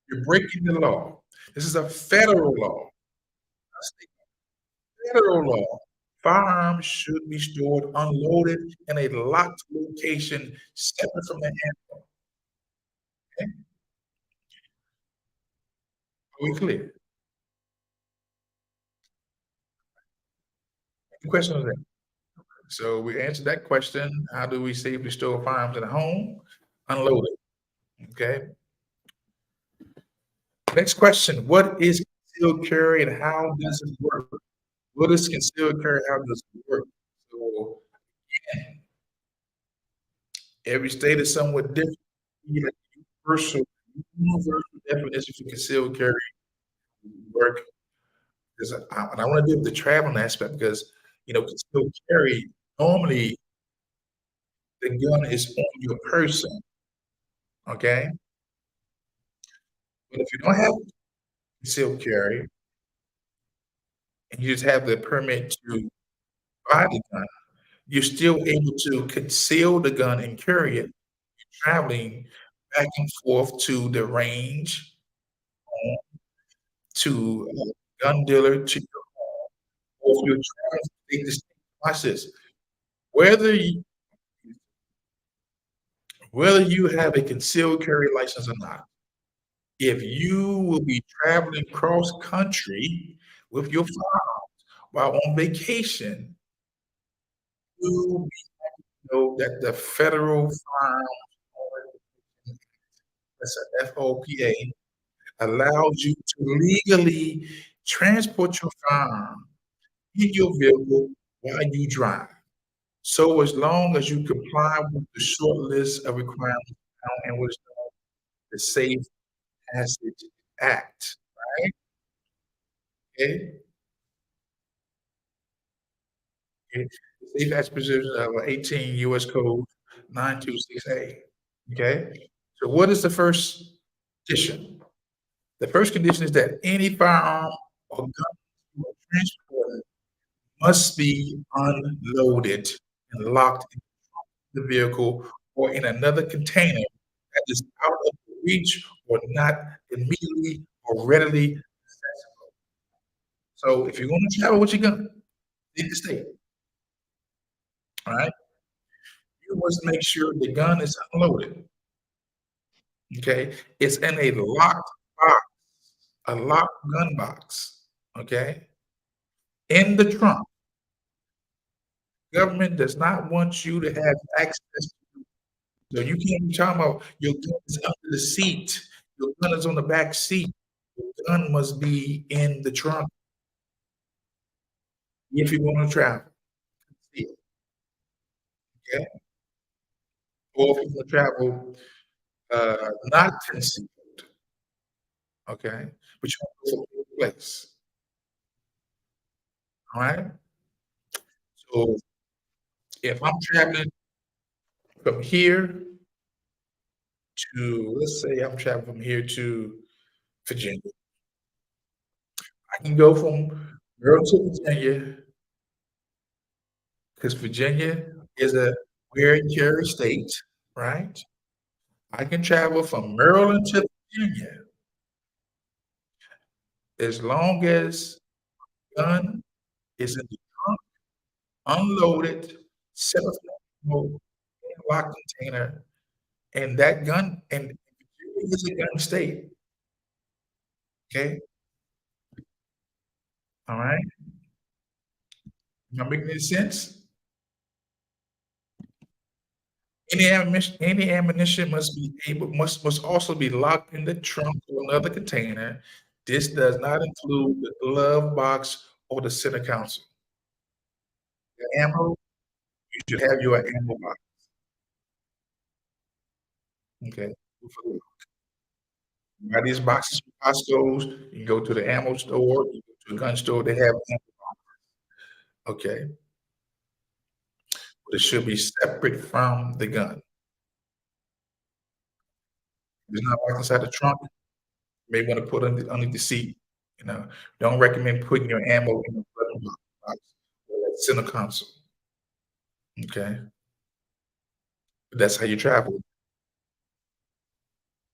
[SPEAKER 1] You're breaking the law. This is a federal law, not state federal law. Firearms should be stored unloaded in a locked location separate from the ammo. Okay? Are we clear? The question was that. So we answered that question. How do we safely store firearms in a home? Unloaded. Okay. Next question. What is concealed carry and how does it work? What is concealed carry? How does it work? So again, every state is somewhat different. We have universal definition for concealed carry work. Because and I want to deal with the traveling aspect because concealed carry normally the gun is on your person, okay? But if you don't have concealed carry and you just have the permit to buy the gun, you're still able to conceal the gun and carry it. You're traveling back and forth to the range, to a gun dealer, to your or if you're traveling from state to state. Watch this. Whether you whether you have a concealed carry license or not, If you will be traveling cross country with your firearms while on vacation, you know that the Federal Firearms Oversight, that's a FOPA, allows you to legally transport your firearm in your vehicle while you drive. So as long as you comply with the short list of requirements found in what's known the Safe Passage Act, right? Okay? Okay. The Safe Passage provision of 18 US Code 926A. Okay? So what is the first condition? The first condition is that any firearm or gun you are transporting must be unloaded and locked in the vehicle or in another container that is out of the reach or not immediately or readily accessible. So if you're going to travel with your gun, leave the state, all right? You must make sure the gun is unloaded. Okay, it's in a locked box, a locked gun box. Okay, in the trunk. Government does not want you to have access. So you can't be talking about your gun is under the seat. Your gun is on the back seat. Your gun must be in the trunk if you want to travel. Yeah, okay? Or if you want to travel not concealed, okay? But you want to go to a place. All right. So if I'm traveling from here to, let's say I'm traveling from here to Virginia. I can go from Maryland to Virginia because Virginia is a wear and carry state, right? I can travel from Maryland to Virginia as long as gun is in the trunk, unloaded, set up in a locked container, and that gun and Virginia is a gun state, okay? All right? Am I making any sense? Any ammunition must also be locked in the trunk or another container. This does not include the glove box or the center console. The ammo, you should have your ammo box, okay? Buy these boxes from Costco's, you can go to the ammo store, you go to the gun store, they have ammo, okay? But it should be separate from the gun. If it's not locked inside the trunk, you may wanna put it under the seat, you know? Don't recommend putting your ammo in the glove box or that center console, okay? That's how you travel.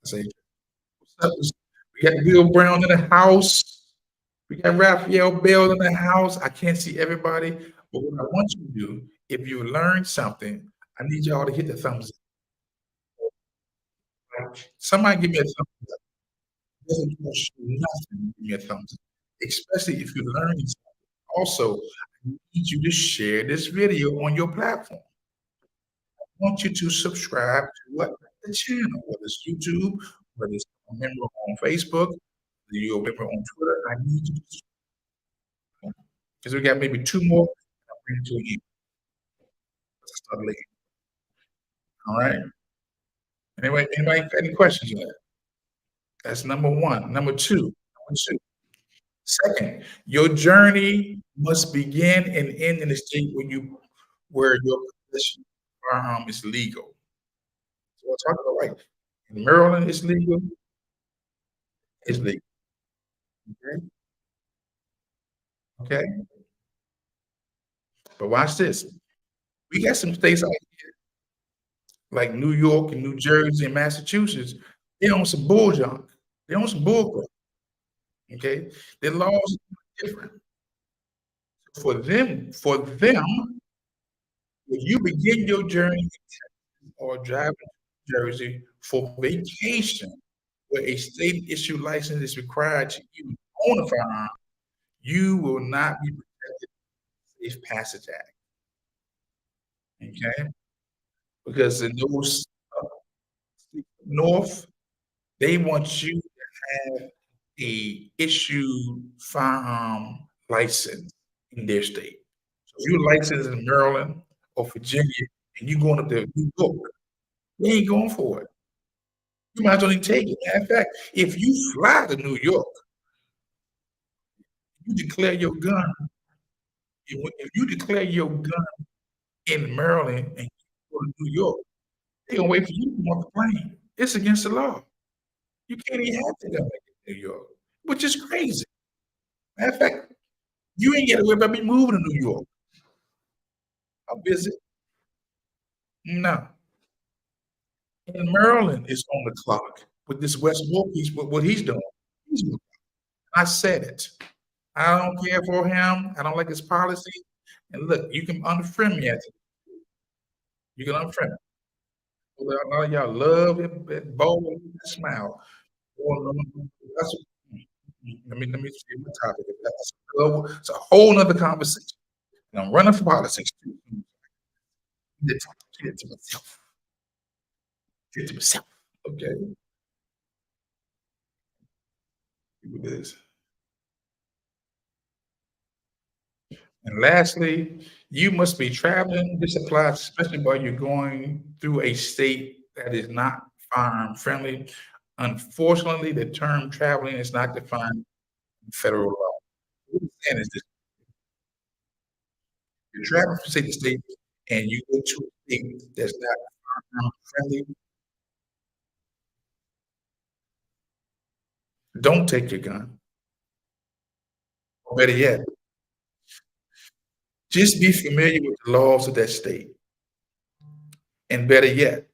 [SPEAKER 1] Say, "What's up? We got Will Brown in the house. We got Raphael Bell in the house. I can't see everybody, but what I want you to do, if you learned something, I need y'all to hit the thumbs up. Like, somebody give me a thumbs up. It doesn't cost you nothing to give me a thumbs up, especially if you learned something. Also, I need you to share this video on your platform. I want you to subscribe to what? The channel, whether it's YouTube, whether it's a member on Facebook, whether you're a member on Twitter. I need you to, because we got maybe 2 more, I'll bring it to you. Let's start later. All right? Anybody got any questions on that? That's number 1. Number 2, second, your journey must begin and end in the state where your possession of firearm is legal. So we're talking about, like, in Maryland, it's legal, it's legal, okay? Okay? But watch this. We got some states out here, like New York and New Jersey and Massachusetts, they own some bull junk. They own some bull crap, okay? Their laws are different. For them, if you begin your journey in Texas or driving to Jersey for vacation where a state issue license is required to even own a firearm, you will not be protected by the Safe Passage Act, okay? Because in those, uh, states up north, they want you to have a issued firearm license in their state. So if you're licensed in Maryland or Virginia and you going up to New York, they ain't going for it. You might as well even take it. Matter of fact, if you fly to New York, you declare your gun, if you declare your gun in Maryland and you go to New York, they gonna wait for you to come off the plane. It's against the law. You can't even have the gun in New York, which is crazy. Matter of fact, you ain't gotta worry about me moving to New York. I'll visit. No. And Maryland is on the clock with this Wes Wilkes, what he's doing. He's I said it. I don't care for him. I don't like his policy. And look, you can unfriend me after you can unfriend me. Well, a lot of y'all love him, that bold smile. Well, that's let me see what topic is. It's a whole nother conversation. And I'm running for politics too. Keep it to myself. Keep it to myself. Okay. Keep it this. And lastly, you must be traveling. This applies especially while you're going through a state that is not firearm friendly. Unfortunately, the term traveling is not defined in federal law. What I'm saying is this, you're traveling from state to state and you go to a state that's not firearm friendly, don't take your gun. Or better yet, just be familiar with the laws of that state. And better yet,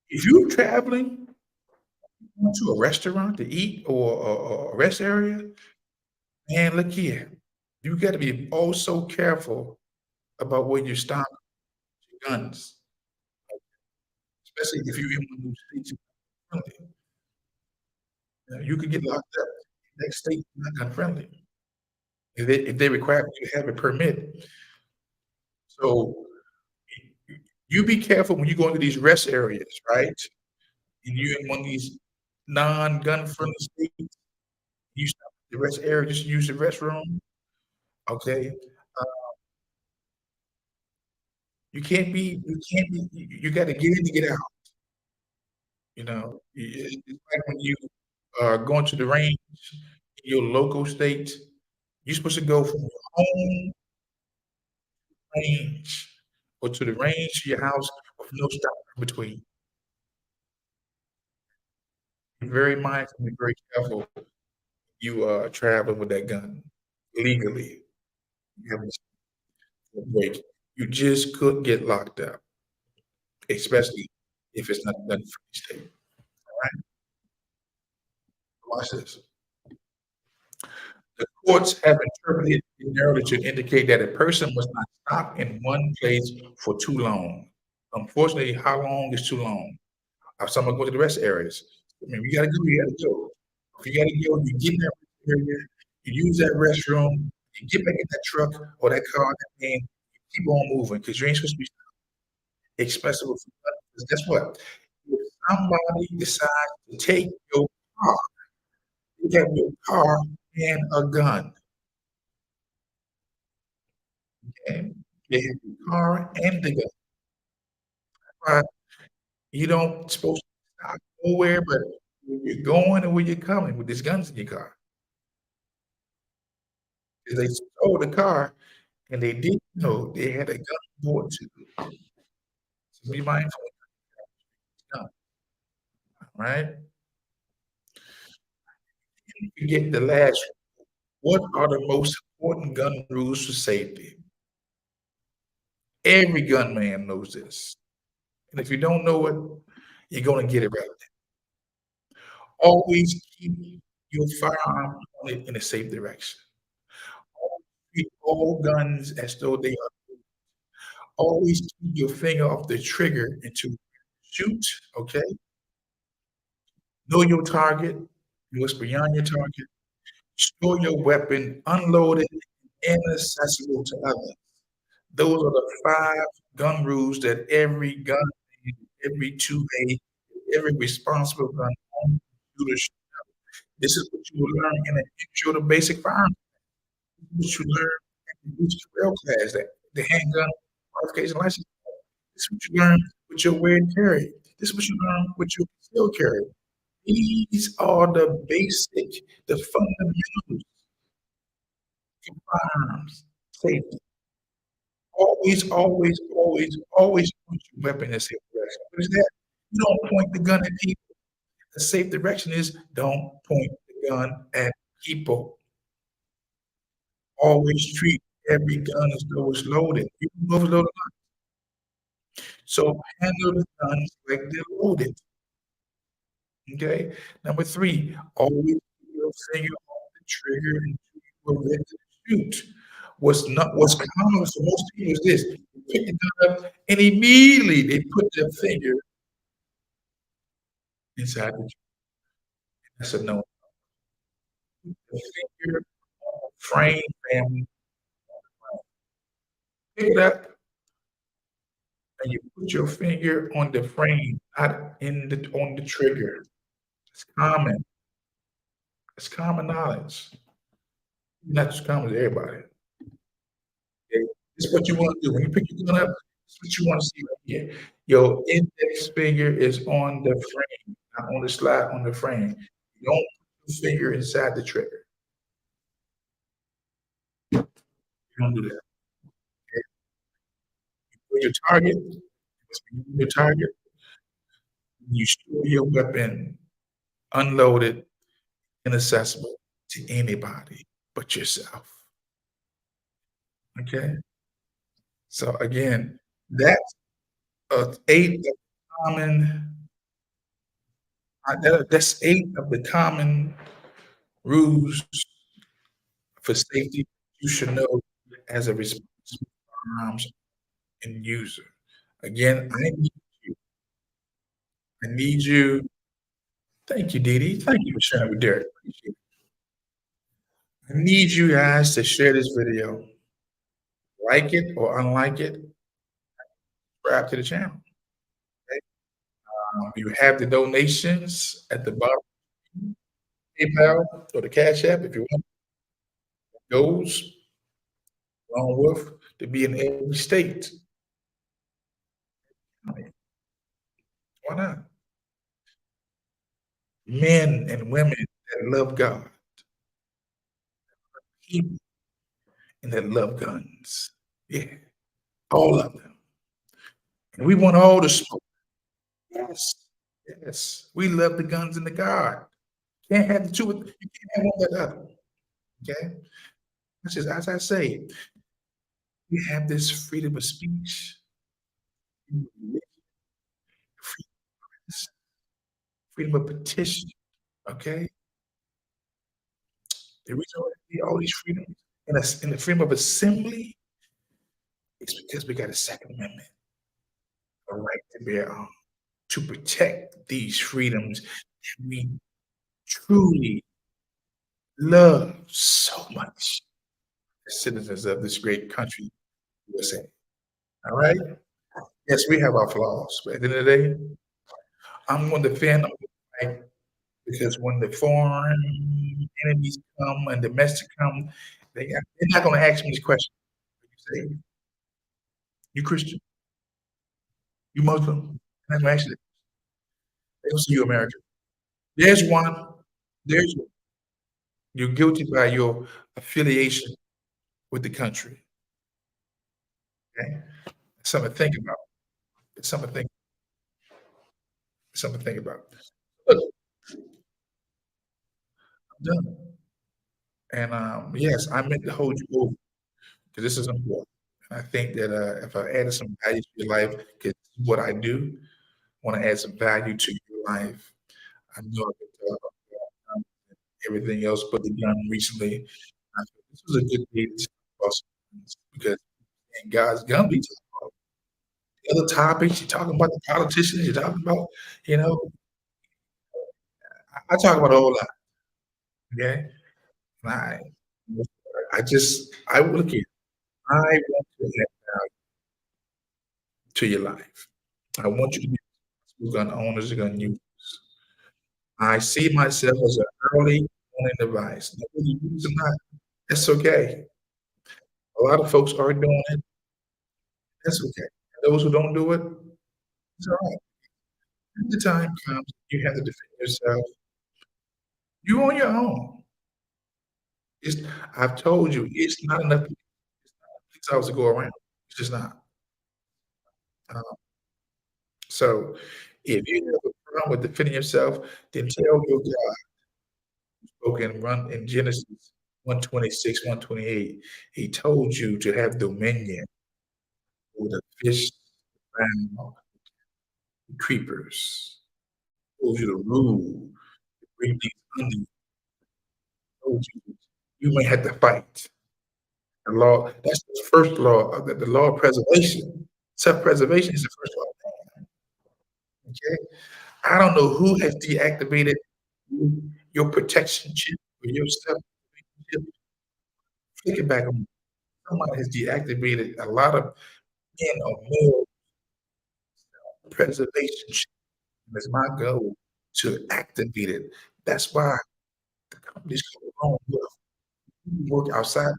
[SPEAKER 1] if you're traveling going to a restaurant to eat or a rest area, man, look here. You gotta be oh so careful about where you stop your guns, especially if you're in one of those states you're not friendly. You could get locked up. Next state not gun friendly. If they require you to have a permit. So you be careful when you go into these rest areas, right? And you're in one of these non-gun friendly states, you stop at the rest area, just use the restroom, okay? Uh, you gotta get in to get out, you know? It's like when you are going to the range in your local state, you're supposed to go from your home range or to the range to your house with no stop in between. Be very mindful, be very careful you are traveling with that gun legally. You have a break. You just could get locked up, especially if it's not done for the state. Alright? Watch this. The courts have interpreted it narrowly to indicate that a person must not stop in one place for too long. Unfortunately, how long is too long? If someone go to the rest areas, I mean, you gotta go. If you gotta go, you get in that rest area, you use that restroom, you get back in that truck or that car, that van, you keep on moving because you ain't supposed to be especially with 'cause guess what? If somebody decides to take your car, you have your car and a gun, okay? They have your car and the gun. Right? You don't supposed to stop nowhere but where you're going and where you're coming with these guns in your car. 'Cause they stole the car and they didn't know they had a gun on board too. So be mindful of the gun, right? And forget the last one. What are the most important gun rules for safety? Every gunman knows this. And if you don't know it, you're gonna get it right. Always keep your firearm pointed in a safe direction. Treat all guns as though they are. Always keep your finger off the trigger until you shoot, okay? Know your target, what's beyond your target. Store your weapon unloaded and inaccessible to others. Those are the 5 gun rules that every gun man, every 2A, every responsible gun owner shooter should know. This is what you will learn in an intro to basic firearms. What you learn in the use trail class, the handgun qualification license. This is what you learn with your wear and carry. This is what you learn with your concealed carry. These are the basic, the fundamentals of firearms safety. Always, always, always, always point your weapon in a safe direction. What is that? You don't point the gun at people. A safe direction is don't point the gun at people. Always treat every gun as though it's loaded. You can overload a gun. So handle the guns like they're loaded. Okay. Number 3, always keep your finger on the trigger until you are ready to shoot. What's common for most people is this: you pick the gun up and immediately they put their finger inside the trigger. That's a no. The finger on the frame, family. Pick it up and you put your finger on the frame, not in the on the trigger. It's common. It's common knowledge. Not as common as everybody. Okay? This is what you wanna do. When you pick your gun up, this is what you wanna see right here. Your index finger is on the frame, not on the slide, on the frame. You don't put your finger inside the trigger. You don't do that. Okay? For your target, your target, you store your weapon unloaded, inaccessible to anybody but yourself. Okay? So again, that's 8 of the common that's 8 of the common rules for safety you should know as a responsible firearms and user. Again, you I need you thank you, Dee Dee. Thank you for sharing with Derek. Appreciate it. I need you guys to share this video. Like it or unlike it, subscribe to the channel. Okay? You have the donations at the bottom, PayPal or the Cash App if you want those along with to be in every state. Why not? Men and women that love God, people and that love guns. Yeah, all of them. And we want all the smoke. Yes, yes. We love the guns and the God. Can't have the two. You can't have one without the other. Okay. That's just as I say. We have this freedom of speech, freedom of religion, freedom of petition. Okay. The reason why we have all these freedoms in the freedom of assembly is because we got a Second Amendment, a right to bear arms, to protect these freedoms that we truly love so much as citizens of this great country, USA. All right? Yes, we have our flaws, but at the end of the day, I'm going to defend them right, because when the foreign enemies come and domestic come, they're not going to ask me this question. You say, you Christian, you Muslim, they're not going to ask you that. They don't see you American. There's one. There's one. You're guilty by your affiliation with the country. Okay? It's something to think about. It's something to think. It's something to think about. Look, I'm done. And yes, I meant to hold you over because this is important. And I think that if I added some value to your life, because what I do, want to add some value to your life. I know I've been talking about everything else but the gun recently. I thought this was a good day to talk about some guns because in God's gun we talk about. other topics, you're talking about the politicians, you're talking about, you know, I talk about a whole lot, okay? And I look at I want to add value to your life. I want you to be a gun owners and gun users. I see myself as an early warning device. Now, whether you use it or not, that's okay. A lot of folks are doing it. That's okay. Those who don't do it, it's all right. When the time comes, you have to defend yourself. You on your own. It's I've told you, it's not enough police officers to go around. It's just not. Uh, so if you have a problem with defending yourself, then tell your God spoken run in Genesis 126, 128. He told you to have dominion over the fish, animal, creepers. Told you to rule, bring things under you. Told you you may have to fight. The law, that's the first law of the law of preservation. Self-preservation is the first law of man, okay? I don't know who has deactivated your protection chip or your self-preservation chip. Flick it back on. Somebody has deactivated a lot of men or male preservation chip. And it's my goal to activate it. That's why the companies called Lone Wolf work outside.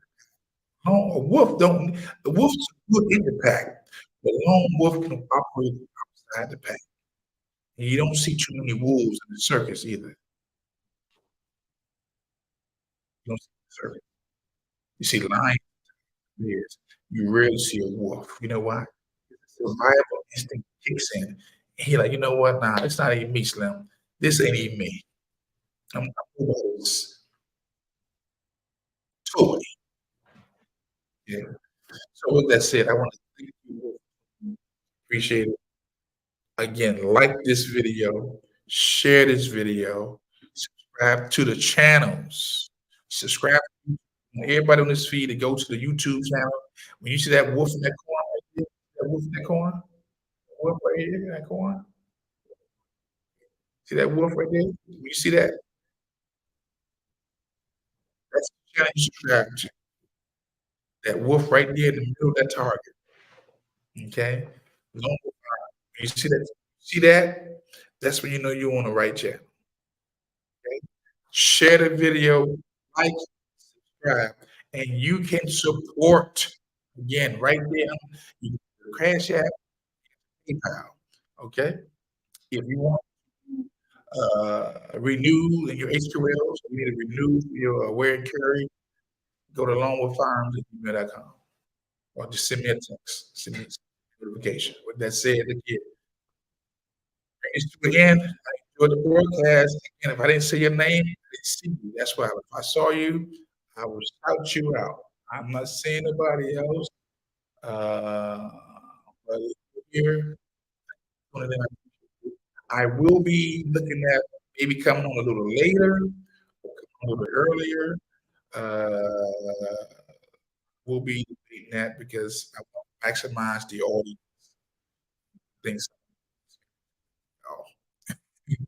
[SPEAKER 1] A wolf don't the wolf's good in the pack. The lone wolf can operate outside the pack. And you don't see too many wolves in the circus either. You don't see the circus. You see lions, bears. You rarely see a wolf. You know why? Survival instinct kicks in. And he like, you know what? Nah, it's not even me, Slim. This ain't even me. I'm nobody's toy. Yeah. So with that said, I want to thank you. Appreciate it. Again, like this video, share this video, subscribe to the channels. Subscribe everybody on this feed to go to the YouTube channel. When you see that wolf in that corner right there, that wolf in that corner, wolf right here in that corner. See that wolf right there? When you see that, that's the channel you subscribe to. That wolf right there in the middle of that target. Okay? Long wolf eye. When you see that? That's when you know you're on the right channel. Okay? Share the video, like, subscribe, and you can support. Again, right there, you can Cash App, PayPal. Okay? If you want renew in your HQLs, you need to renew your wear and carry, go to longwoodfarms@gmail.com or just send me a text, send me a notification. With that said, again, thanks to again. I enjoyed the broadcast. Again, if I didn't say your name, I didn't see you. That's why if I saw you, I will shout you out. I'm not saying nobody else. Uh, but here, one of them I will be looking at maybe coming on a little later, or coming a little bit earlier. Uh, we'll be debating that because I want to maximize the audience. Things oh, 8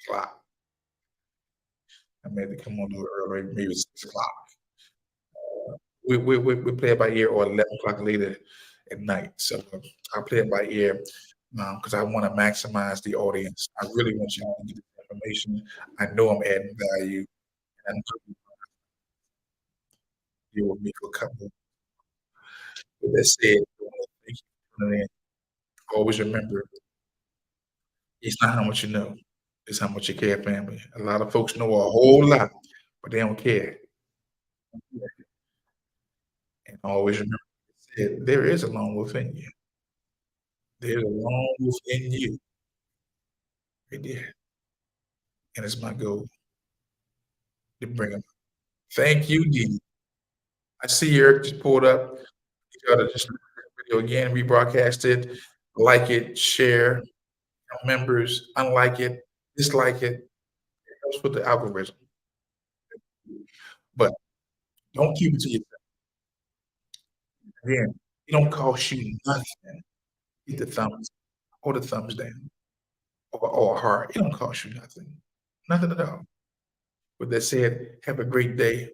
[SPEAKER 1] o'clock. I may have to come on a little earlier, maybe 6 o'clock. We play it by ear or 11 o'clock later at night. So I'll play it by ear because I want to maximize the audience. I really want y'all to get this information. I know I'm adding value, and I know you deal with me for a couple. With that said, I want to thank you for tuning in. Always remember, it's not how much you know, it's how much you care, family. A lot of folks know a whole lot, but they don't care. And always remember, there is a lone within you. There's a lone within you. Right there. And it's my goal to bring them. Thank you, Dee. I see Eric just pulled up. You gotta just look at the video again, rebroadcast it, like it, share, members, unlike it, dislike it. It helps with the algorithm. But don't keep it to yourself. Again, it don't cost you nothing. hit the thumbs or the thumbs down or a heart. It don't cost you nothing. Nothing at all. With that said, have a great day.